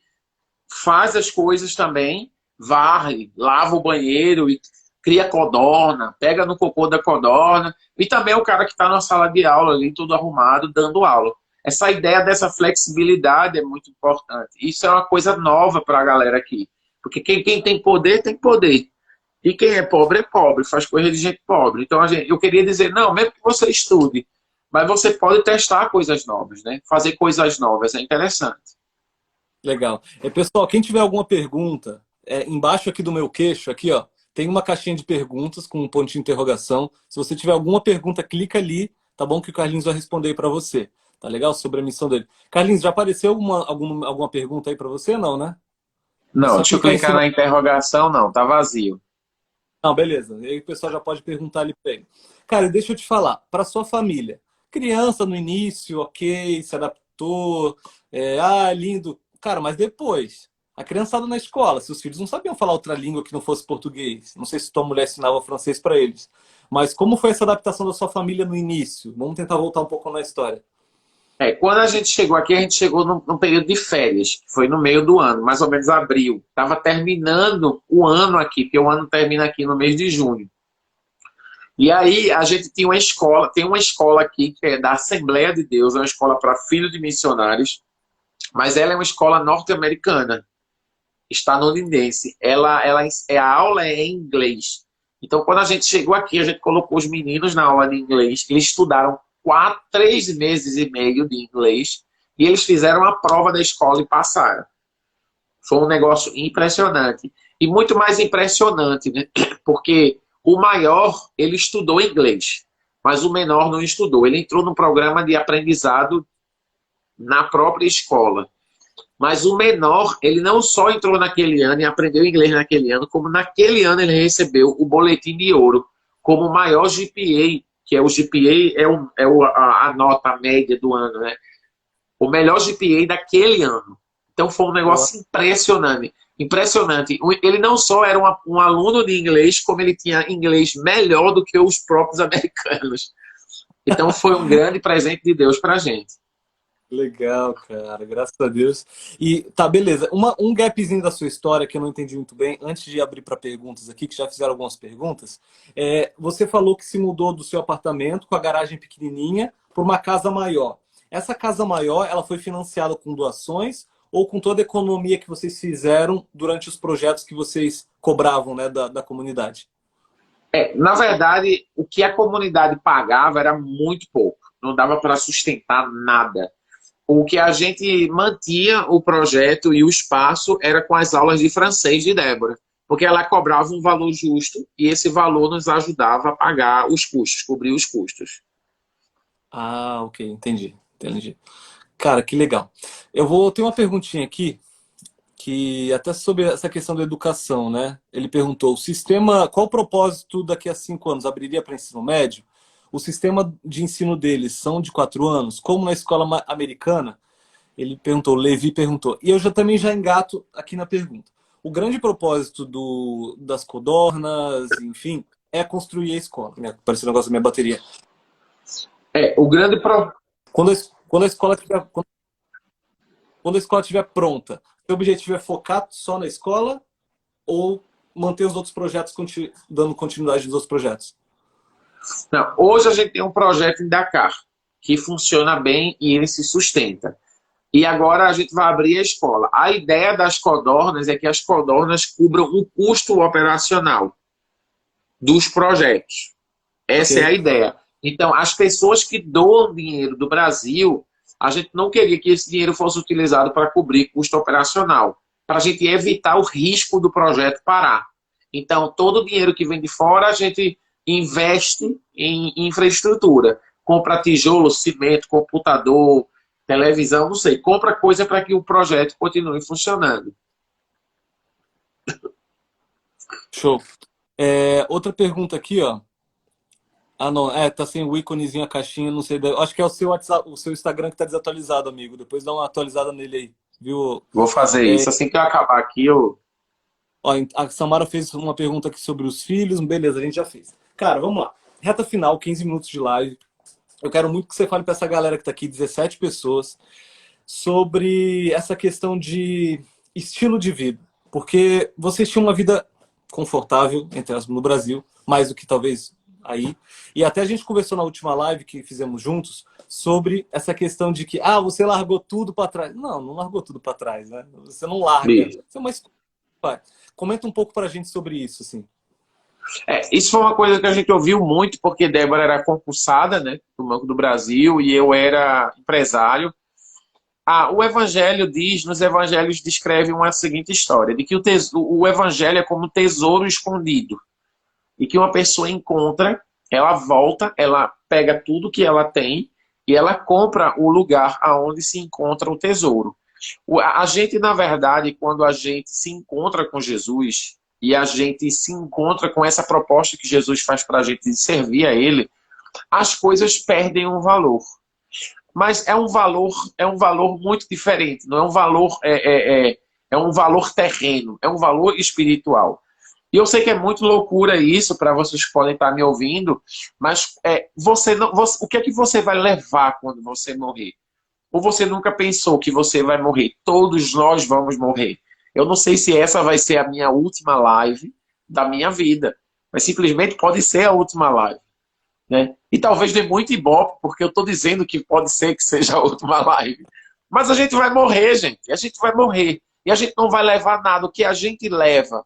faz as coisas também, varre, lava o banheiro e cria codorna, pega no cocô da codorna, e também é o cara que está na sala de aula ali, tudo arrumado, dando aula. Essa ideia dessa flexibilidade é muito importante. Isso é uma coisa nova para a galera aqui. Porque quem tem poder, tem poder. E quem é pobre, faz coisa de gente pobre. Então eu queria dizer, não, mesmo que você estude, mas você pode testar coisas novas, né? Fazer coisas novas, é interessante. Legal. Pessoal, quem tiver alguma pergunta, embaixo aqui do meu queixo, aqui, ó, tem uma caixinha de perguntas com um ponto de interrogação. Se você tiver alguma pergunta, clica ali, tá bom? Que o Carlinhos vai responder para você. Tá legal? Sobre a missão dele. Carlinhos, já apareceu alguma pergunta aí para você? Não, né? É Não, só deixa eu clicar em clicar cima. na interrogação, não, tá vazio. Não, beleza. E aí o pessoal já pode perguntar ali para ele. Cara, e deixa eu te falar, para sua família, criança no início, ok, se adaptou, lindo. Cara, mas depois, a criançada na escola, seus filhos não sabiam falar outra língua que não fosse português. Não sei se tua mulher ensinava francês para eles. Mas como foi essa adaptação da sua família no início? Vamos tentar voltar um pouco na história. Quando a gente chegou aqui, a gente chegou num período de férias, que foi no meio do ano, mais ou menos abril. Estava terminando o ano aqui, porque o ano termina aqui no mês de junho. E aí a gente tinha uma escola, tem uma escola aqui que é da Assembleia de Deus, é uma escola para filhos de missionários, mas ela é uma escola norte-americana, estadunidense. A aula é em inglês. Então, quando a gente chegou aqui, a gente colocou os meninos na aula de inglês. Eles estudaram 3 meses e meio de inglês e eles fizeram a prova da escola e passaram. Foi um negócio impressionante. E muito mais impressionante, né? Porque o maior, ele estudou inglês, mas o menor não estudou. Ele entrou no programa de aprendizado na própria escola. Mas o menor, ele não só entrou naquele ano e aprendeu inglês naquele ano, como naquele ano ele recebeu o boletim de ouro como o maior GPA, que é o GPA, a nota média do ano, né? O melhor GPA daquele ano. Então foi um negócio impressionante. Impressionante. Ele não só era um aluno de inglês, como ele tinha inglês melhor do que os próprios americanos. Então foi um grande presente de Deus pra gente. Legal, cara, graças a Deus. E tá, beleza. Um gapzinho da sua história que eu não entendi muito bem, antes de abrir para perguntas aqui, que já fizeram algumas perguntas. Você falou que se mudou do seu apartamento com a garagem pequenininha para uma casa maior. Essa casa maior, ela foi financiada com doações ou com toda a economia que vocês fizeram durante os projetos que vocês cobravam, né, da comunidade? Na verdade, o que a comunidade pagava era muito pouco. Não dava para sustentar nada. O que a gente mantinha o projeto e o espaço era com as aulas de francês de Débora, porque ela cobrava um valor justo e esse valor nos ajudava a pagar os custos, cobrir os custos. Ah, ok, entendi, entendi. Cara, que legal. Eu vou ter uma perguntinha aqui, que até sobre essa questão da educação, né? Ele perguntou, o sistema, qual o propósito daqui a 5 anos? Abriria para ensino médio? O sistema de ensino deles são de 4 anos, como na escola americana? Ele perguntou, Levi perguntou. E eu também já engato aqui na pergunta. O grande propósito das codornas, enfim, é construir a escola. Apareceu o negócio da minha bateria. O grande pro... Quando a escola tiver, quando a escola estiver pronta, o objetivo é focar só na escola ou manter os outros projetos dando continuidade nos outros projetos? Não, hoje a gente tem um projeto em Dakar que funciona bem e ele se sustenta. E agora a gente vai abrir a escola. A ideia das codornas é que as codornas cubram o custo operacional dos projetos. Essa é a Ok. ideia. Então, as pessoas que doam dinheiro do Brasil, a gente não queria que esse dinheiro fosse utilizado para cobrir custo operacional, para a gente evitar o risco do projeto parar. Então, todo o dinheiro que vem de fora, a gente investe em infraestrutura. Compra tijolo, cimento, computador, televisão, não sei. Compra coisa para que o projeto continue funcionando. Show. Outra pergunta aqui, ó. Ah, não, tá sem o íconezinho, a caixinha, não sei. Acho que é o seu WhatsApp, o seu Instagram que tá desatualizado, amigo. Depois dá uma atualizada nele aí, viu? Vou fazer isso. Assim que eu acabar aqui, eu... Ó, a Samara fez uma pergunta aqui sobre os filhos. Beleza, a gente já fez. Cara, vamos lá. Reta final, 15 minutos de live. Eu quero muito que você fale para essa galera que tá aqui, 17 pessoas, sobre essa questão de estilo de vida. Porque vocês tinham uma vida confortável, entre aspas, no Brasil, mais do que talvez aí. E até a gente conversou na última live que fizemos juntos sobre essa questão de que, você largou tudo para trás. Não, não largou tudo para trás, né? Você não larga. Você é uma escolha. Comenta um pouco para a gente sobre isso, assim. Isso foi uma coisa que a gente ouviu muito, porque Débora era concursada, né, do Banco do Brasil, e eu era empresário. O Evangelho diz, nos Evangelhos descreve uma seguinte história, de que o Evangelho é como um tesouro escondido, e que uma pessoa encontra, ela volta, ela pega tudo que ela tem, e ela compra o lugar aonde se encontra o tesouro. A gente, na verdade, quando a gente se encontra com Jesus e a gente se encontra com essa proposta que Jesus faz para a gente de servir a Ele, as coisas perdem um valor. Mas é um valor muito diferente. Não é um valor, é um valor terreno, é um valor espiritual. E eu sei que é muito loucura isso para vocês que podem estar me ouvindo, mas o que é que você vai levar quando você morrer? Ou você nunca pensou que você vai morrer? Todos nós vamos morrer. Eu não sei se essa vai ser a minha última live da minha vida, mas simplesmente pode ser a última live, né? E talvez dê muito ibope, porque eu estou dizendo que pode ser que seja a última live. Mas a gente vai morrer, gente. A gente vai morrer. E a gente não vai levar nada. O que a gente leva,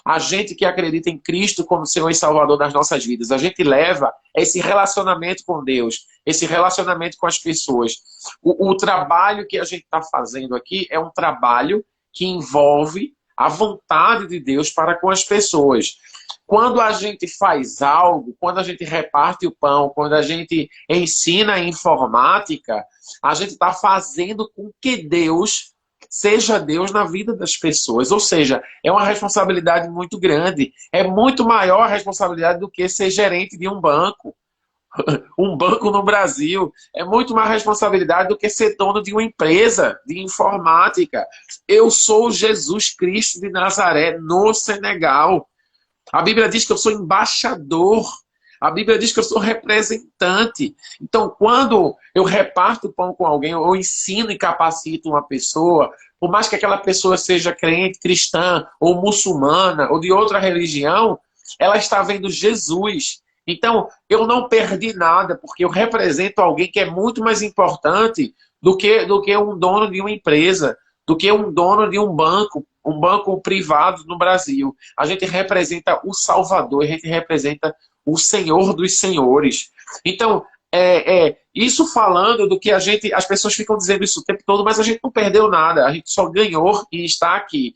a gente que acredita em Cristo como Senhor e Salvador das nossas vidas, a gente leva esse relacionamento com Deus, esse relacionamento com as pessoas. O trabalho que a gente está fazendo aqui é um trabalho que envolve a vontade de Deus para com as pessoas. Quando a gente faz algo, quando a gente reparte o pão, quando a gente ensina a informática, a gente está fazendo com que Deus seja Deus na vida das pessoas. Ou seja, é uma responsabilidade muito grande. É muito maior a responsabilidade do que ser gerente de um banco. Um banco no Brasil é muito mais responsabilidade do que ser dono de uma empresa de informática. Eu sou Jesus Cristo de Nazaré no Senegal. A Bíblia diz que eu sou embaixador. A Bíblia diz que eu sou representante. Então, quando eu reparto pão com alguém, eu ensino e capacito uma pessoa, por mais que aquela pessoa seja crente, cristã, ou muçulmana, ou de outra religião, ela está vendo Jesus. Então, eu não perdi nada, porque eu represento alguém que é muito mais importante do que um dono de uma empresa, do que um dono de um banco privado no Brasil. A gente representa o Salvador, a gente representa o Senhor dos Senhores. Então, isso falando do que as pessoas ficam dizendo isso o tempo todo, mas a gente não perdeu nada, a gente só ganhou e está aqui.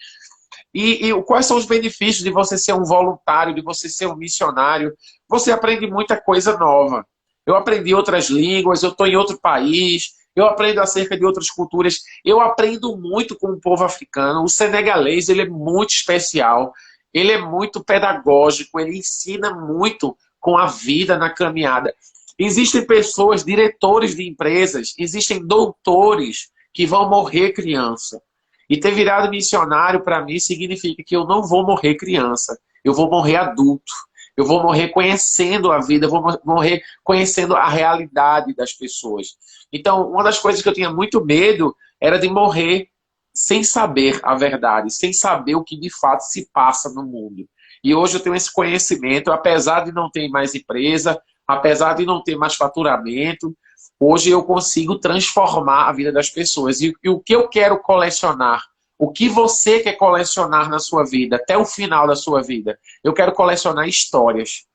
E quais são os benefícios de você ser um voluntário, de você ser um missionário? Você aprende muita coisa nova. Eu aprendi outras línguas, eu estou em outro país, eu aprendo acerca de outras culturas. Eu aprendo muito com o povo africano. O senegalês, ele é muito especial, ele é muito pedagógico, ele ensina muito com a vida na caminhada. Existem pessoas, diretores de empresas, existem doutores que vão morrer criança. E ter virado missionário, para mim, significa que eu não vou morrer criança. Eu vou morrer adulto. Eu vou morrer conhecendo a vida, eu vou morrer conhecendo a realidade das pessoas. Então, uma das coisas que eu tinha muito medo era de morrer sem saber a verdade, sem saber o que de fato se passa no mundo. E hoje eu tenho esse conhecimento, apesar de não ter mais empresa, apesar de não ter mais faturamento, hoje eu consigo transformar a vida das pessoas. E o que eu quero colecionar? O que você quer colecionar na sua vida, até o final da sua vida? Eu quero colecionar histórias.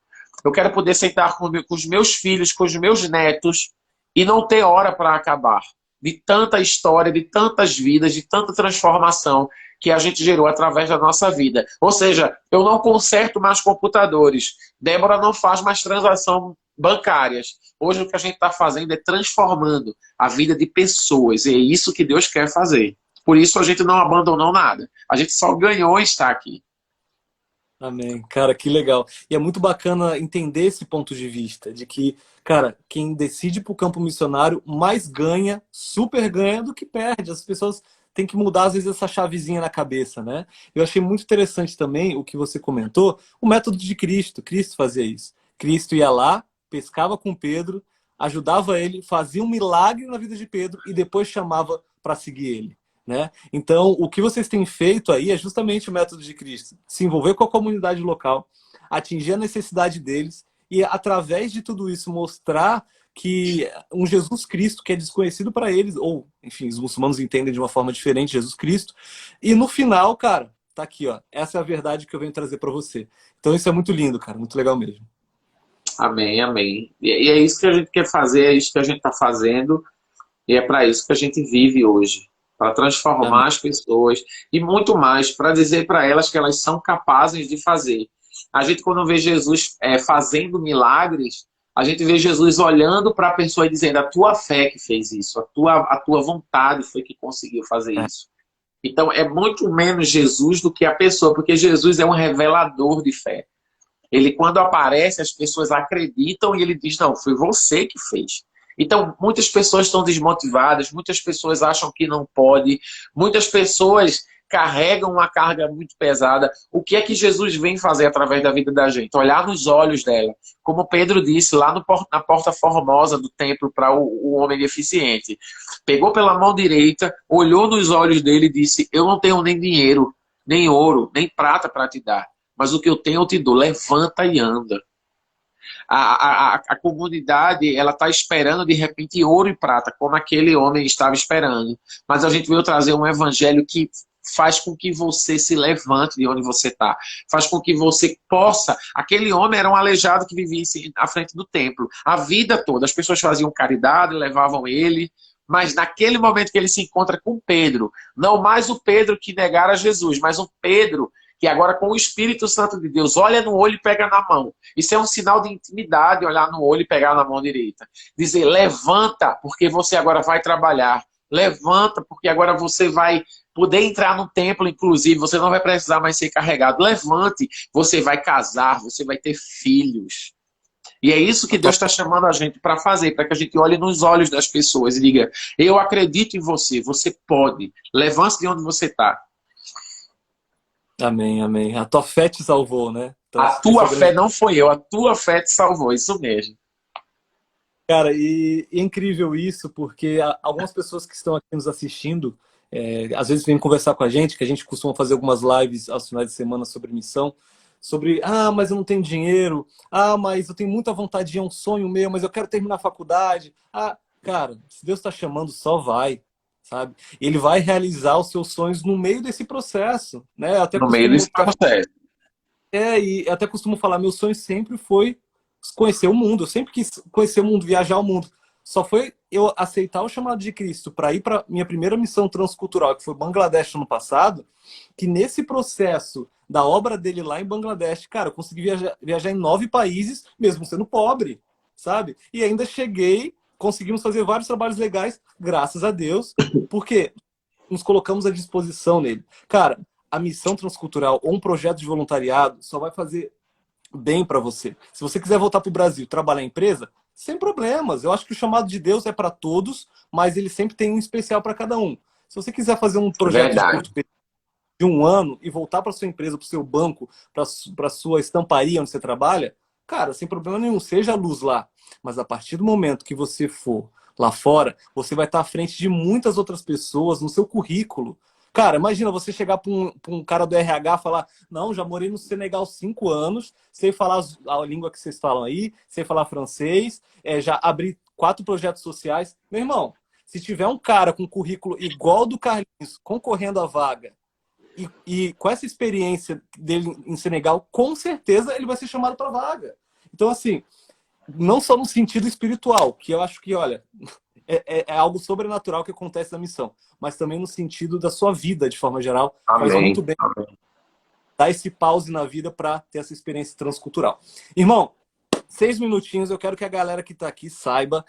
Eu quero poder sentar com os meus filhos, com os meus netos, e não ter hora para acabar. De tanta história, de tantas vidas, de tanta transformação que a gente gerou através da nossa vida. Ou seja, eu não conserto mais computadores. Débora não faz mais transação bancárias. Hoje o que a gente está fazendo é transformando a vida de pessoas. E é isso que Deus quer fazer. Por isso a gente não abandonou nada. A gente só ganhou estar aqui. Amém. Cara, que legal. E é muito bacana entender esse ponto de vista, de que, cara, quem decide para o campo missionário mais ganha, super ganha do que perde. As pessoas têm que mudar, às vezes, essa chavezinha na cabeça, né? Eu achei muito interessante também o que você comentou, o método de Cristo. Cristo fazia isso. Cristo ia lá, pescava com Pedro, ajudava ele, fazia um milagre na vida de Pedro e depois chamava para seguir ele. Né? Então, o que vocês têm feito aí é justamente o método de Cristo. Se envolver com a comunidade local, atingir a necessidade deles e, através de tudo isso, mostrar que um Jesus Cristo que é desconhecido para eles, ou, enfim, os muçulmanos entendem de uma forma diferente Jesus Cristo, e no final, cara, tá aqui, ó, essa é a verdade que eu venho trazer para você. Então, isso é muito lindo, cara, muito legal mesmo. Amém, amém. E é isso que a gente quer fazer, é isso que a gente está fazendo, e é para isso que a gente vive hoje. Para transformar Amém. as pessoas e muito mais, para dizer para elas que elas são capazes de fazer. A gente, quando vê Jesus fazendo milagres, a gente vê Jesus olhando para a pessoa e dizendo, a tua fé que fez isso, a tua vontade foi que conseguiu fazer isso. Então, é muito menos Jesus do que a pessoa, porque Jesus é um revelador de fé. Ele, quando aparece, as pessoas acreditam e ele diz, não, foi você que fez. Então, muitas pessoas estão desmotivadas, muitas pessoas acham que não pode, muitas pessoas carregam uma carga muito pesada. O que é que Jesus vem fazer através da vida da gente? Olhar nos olhos dela. Como Pedro disse lá no, na porta formosa do templo para o homem deficiente. Pegou pela mão direita, olhou nos olhos dele e disse, eu não tenho nem dinheiro, nem ouro, nem prata para te dar. Mas o que eu tenho eu te dou, levanta e anda. A comunidade ela está esperando de repente ouro e prata, como aquele homem estava esperando. Mas a gente veio trazer um evangelho que faz com que você se levante de onde você está. Faz com que você possa... Aquele homem era um aleijado que vivia à frente do templo. A vida toda, as pessoas faziam caridade, levavam ele... Mas naquele momento que ele se encontra com Pedro, não mais o Pedro que negara Jesus, mas um Pedro que agora com o Espírito Santo de Deus olha no olho e pega na mão. Isso é um sinal de intimidade, olhar no olho e pegar na mão direita. Dizer, levanta, porque você agora vai trabalhar. Levanta, porque agora você vai poder entrar no templo, inclusive, você não vai precisar mais ser carregado. Levante, você vai casar, você vai ter filhos. E é isso que Deus está chamando a gente para fazer, para que a gente olhe nos olhos das pessoas e diga, eu acredito em você, você pode, levante de onde você está. Amém, amém. A tua fé te salvou, né? Então, A tua fé não foi eu, a tua fé te salvou, isso mesmo. Cara, e é incrível isso, porque algumas pessoas que estão aqui nos assistindo, às vezes vêm conversar com a gente, que a gente costuma fazer algumas lives aos finais de semana sobre missão, sobre, mas eu não tenho dinheiro, mas eu tenho muita vontade, é um sonho meu, mas eu quero terminar a faculdade. Cara, se Deus está chamando, só vai, sabe? Ele vai realizar os seus sonhos no meio desse processo, né? No meio desse processo. E até costumo falar, meu sonho sempre foi conhecer o mundo, eu sempre quis conhecer o mundo, viajar o mundo. Só foi eu aceitar o chamado de Cristo para ir para minha primeira missão transcultural, que foi Bangladesh no passado, que nesse processo da obra dele lá em Bangladesh, cara, eu consegui viajar em 9 países, mesmo sendo pobre, sabe? E ainda conseguimos fazer vários trabalhos legais, graças a Deus, porque nos colocamos à disposição nele. Cara, a missão transcultural ou um projeto de voluntariado só vai fazer bem para você. Se você quiser voltar para o Brasil, trabalhar em empresa, sem problemas. Eu acho que o chamado de Deus é para todos, mas ele sempre tem um especial para cada um. Se você quiser fazer um projeto de curto período de 1 ano e voltar para sua empresa, para o seu banco, para sua estamparia onde você trabalha, cara, sem problema nenhum, seja a luz lá. Mas a partir do momento que você for lá fora, você vai estar à frente de muitas outras pessoas no seu currículo. Cara, imagina você chegar para um cara do RH e falar, não, já morei no Senegal 5 anos, sei falar a língua que vocês falam aí, sei falar francês, já abri 4 projetos sociais. Meu irmão, se tiver um cara com currículo igual ao do Carlinhos, concorrendo à vaga, e com essa experiência dele em Senegal, com certeza ele vai ser chamado para a vaga. Então, assim, não só no sentido espiritual, que eu acho que, olha... É algo sobrenatural que acontece na missão, mas também no sentido da sua vida, de forma geral. Amém. Faz muito bem Amém. dar esse pause na vida para ter essa experiência transcultural. Irmão, 6 minutinhos, eu quero que a galera que está aqui saiba.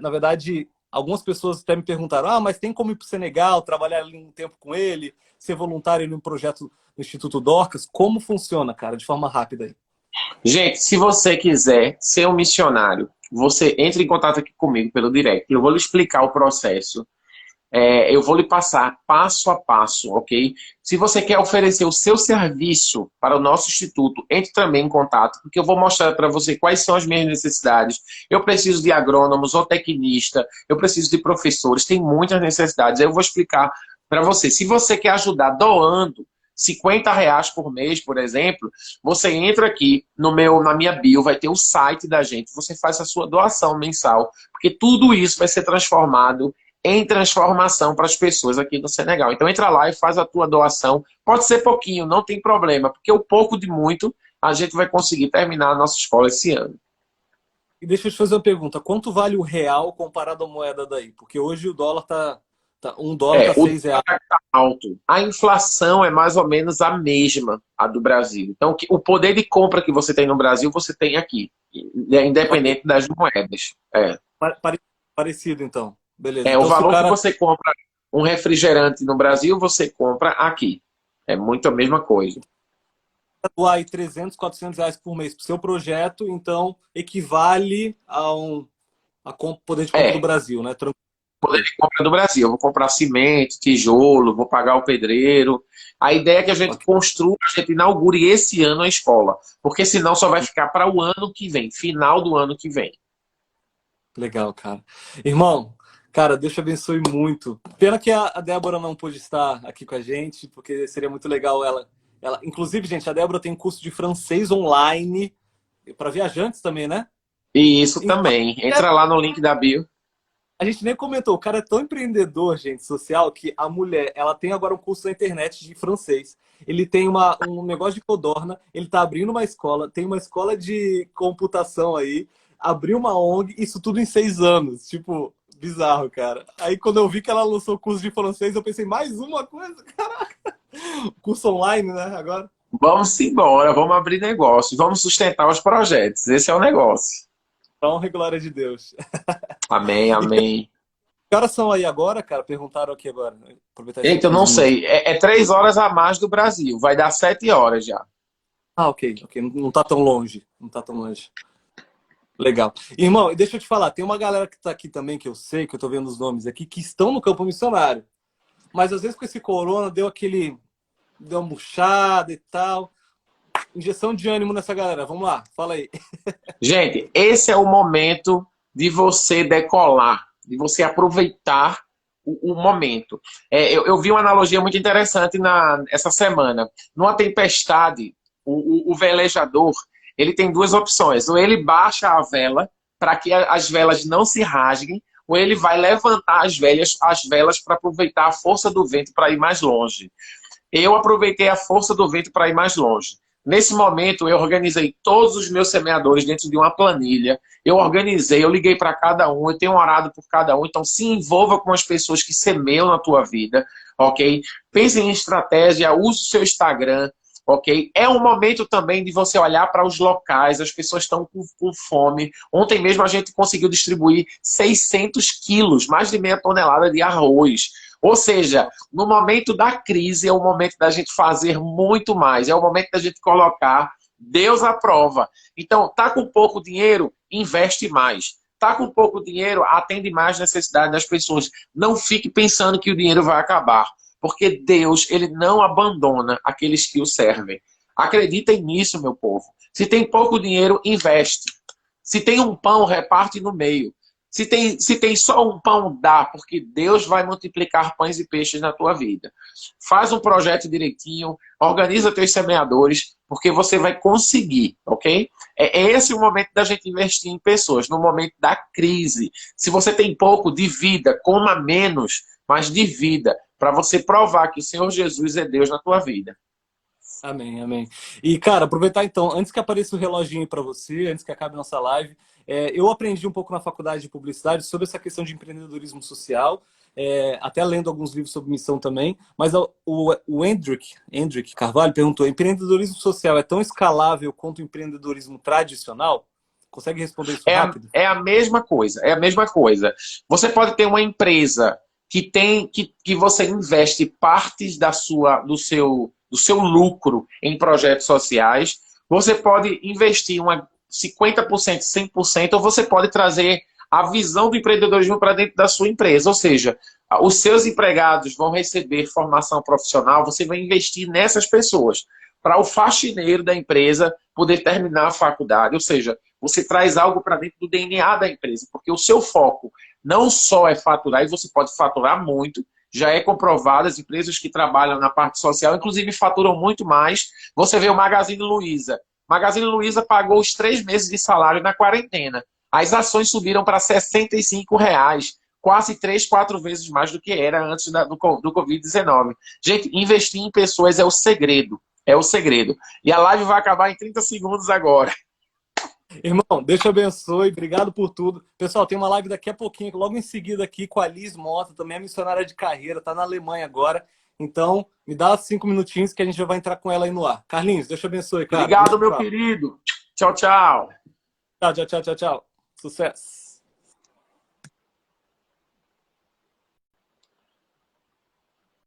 Na verdade, algumas pessoas até me perguntaram, mas tem como ir para o Senegal, trabalhar ali um tempo com ele, ser voluntário em um projeto do Instituto Dorcas? Como funciona, cara, de forma rápida aí? Gente, se você quiser ser um missionário, você entre em contato aqui comigo pelo direct. Eu vou lhe explicar o processo. Eu vou lhe passar passo a passo, ok? Se você quer oferecer o seu serviço para o nosso instituto, entre também em contato, porque eu vou mostrar para você quais são as minhas necessidades. Eu preciso de agrônomos, ou tecnista, eu preciso de professores, tem muitas necessidades. Eu vou explicar para você. Se você quer ajudar doando, R$50 por mês, por exemplo, você entra aqui na minha bio, vai ter o site da gente, você faz a sua doação mensal, porque tudo isso vai ser transformado em transformação para as pessoas aqui no Senegal. Então entra lá e faz a tua doação, pode ser pouquinho, não tem problema, porque o pouco de muito a gente vai conseguir terminar a nossa escola esse ano. E deixa eu te fazer uma pergunta, quanto vale o real comparado à moeda daí? Porque hoje o dólar tá $1 tá o R$6. tá alto. A inflação é mais ou menos a mesma, a do Brasil. Então, o poder de compra que você tem no Brasil, você tem aqui. independente das moedas. Parecido, então. Beleza. O Então, se o valor que cara você compra um refrigerante no Brasil, você compra aqui. É muito a mesma coisa. doar aí 300, 400 reais por mês para o seu projeto, então equivale a poder de compra do É, Brasil, né? poder de compra do Brasil. Eu vou comprar cimento, tijolo, vou pagar o pedreiro. A ideia é que a gente Ok. construa, a gente inaugure esse ano a escola. Porque senão só vai ficar para o ano que vem, final do ano que vem. Legal, cara. Irmão, cara, Deus te abençoe muito. Pena que a Débora não pôde estar aqui com a gente, porque seria muito legal ela. Inclusive, gente, a Débora tem um curso de francês online para viajantes também, né? E isso Então, também. Entra lá no link da bio. a gente nem comentou, o cara é tão empreendedor, gente, social, que a mulher, ela tem agora um curso na internet de francês. Ele tem um negócio de codorna, ele tá abrindo uma escola, tem uma escola de computação aí, abriu uma ONG, isso tudo em 6 anos. Tipo, bizarro, cara. Aí quando eu vi que ela lançou o curso de francês, eu pensei, mais uma coisa, caraca. Curso online, né, agora. Vamos embora, vamos abrir negócio, vamos sustentar os projetos. Esse é o negócio. Pra honra e glória de Deus. Amém, E que amém. horas são aí agora, cara? Perguntaram aqui agora. Aproveitar esses Eita, eu últimos não minutos. sei. É 3 horas a mais do Brasil. Vai dar 7 horas já. Ah, ok, ok. Não tá tão longe. Não tá tão longe. Legal. Irmão, e deixa eu te falar, tem uma galera que tá aqui também, que eu sei, que eu tô vendo os nomes aqui, que estão no campo missionário. Mas às vezes com esse corona deu uma murchada e tal. Injeção de ânimo nessa galera. Vamos lá, fala aí. Gente, esse é o momento de você decolar, de você aproveitar o momento. Eu vi uma analogia muito interessante essa semana. Numa tempestade, o velejador ele tem duas opções. Ou ele baixa a vela para que as velas não se rasguem, ou ele vai levantar as velas para aproveitar a força do vento para ir mais longe. Eu aproveitei a força do vento para ir mais longe. Nesse momento, eu organizei todos os meus semeadores dentro de uma planilha. Eu organizei, eu liguei para cada um, eu tenho orado por cada um. Então, se envolva com as pessoas que semeiam na tua vida, ok? Pense em estratégia, use o seu Instagram, ok? É um momento também de você olhar para os locais, as pessoas estão com fome. Ontem mesmo a gente conseguiu distribuir 600 quilos, mais de meia tonelada de arroz. Ou seja, no momento da crise é o momento da gente fazer muito mais, é o momento da gente colocar Deus à prova. Então, tá com pouco dinheiro, investe mais. Tá com pouco dinheiro, atende mais necessidades das pessoas. Não fique pensando que o dinheiro vai acabar, porque Deus, ele não abandona aqueles que o servem. Acreditem nisso, meu povo. Se tem pouco dinheiro, investe. Se tem um pão, reparte no meio. Se tem só um pão, dá, porque Deus vai multiplicar pães e peixes na tua vida. Faz um projeto direitinho, organiza teus semeadores, porque você vai conseguir, ok? É esse o momento da gente investir em pessoas, no momento da crise. Se você tem pouco, divida, coma menos, mas divida, para você provar que o Senhor Jesus é Deus na tua vida. Amém, amém. E, cara, aproveitar então, antes que apareça o reloginho para você, antes que acabe nossa live, eu aprendi um pouco na faculdade de publicidade sobre essa questão de empreendedorismo social, até lendo alguns livros sobre missão também, mas o Hendrick Carvalho perguntou, empreendedorismo social é tão escalável quanto o empreendedorismo tradicional? Consegue responder isso rápido? É a mesma coisa, é a mesma coisa. Você pode ter uma empresa que você investe partes do seu lucro em projetos sociais. Você pode investir 50%, 100%, ou você pode trazer a visão do empreendedorismo para dentro da sua empresa. Ou seja, os seus empregados vão receber formação profissional, você vai investir nessas pessoas para o faxineiro da empresa poder terminar a faculdade. Ou seja, você traz algo para dentro do DNA da empresa, porque o seu foco não só é faturar, e você pode faturar muito, já é comprovado, as empresas que trabalham na parte social, inclusive faturam muito mais. Você vê o Magazine Luiza. Magazine Luiza pagou os 3 meses de salário na quarentena. As ações subiram para R$ 65, quase 3, 4 vezes mais do que era antes do Covid-19. Gente, investir em pessoas é o segredo. É o segredo. E a live vai acabar em 30 segundos agora. Irmão, Deus te abençoe, obrigado por tudo. Pessoal, tem uma live daqui a pouquinho, logo em seguida aqui com a Liz Mota, também é missionária de carreira, tá na Alemanha agora. Então, me dá 5 minutinhos que a gente já vai entrar com ela aí no ar. Carlinhos, Deus te abençoe, cara. A gente Obrigado, se meu fala. querido. Tchau, tchau. Tchau, tchau, tchau, tchau, tchau. Sucesso.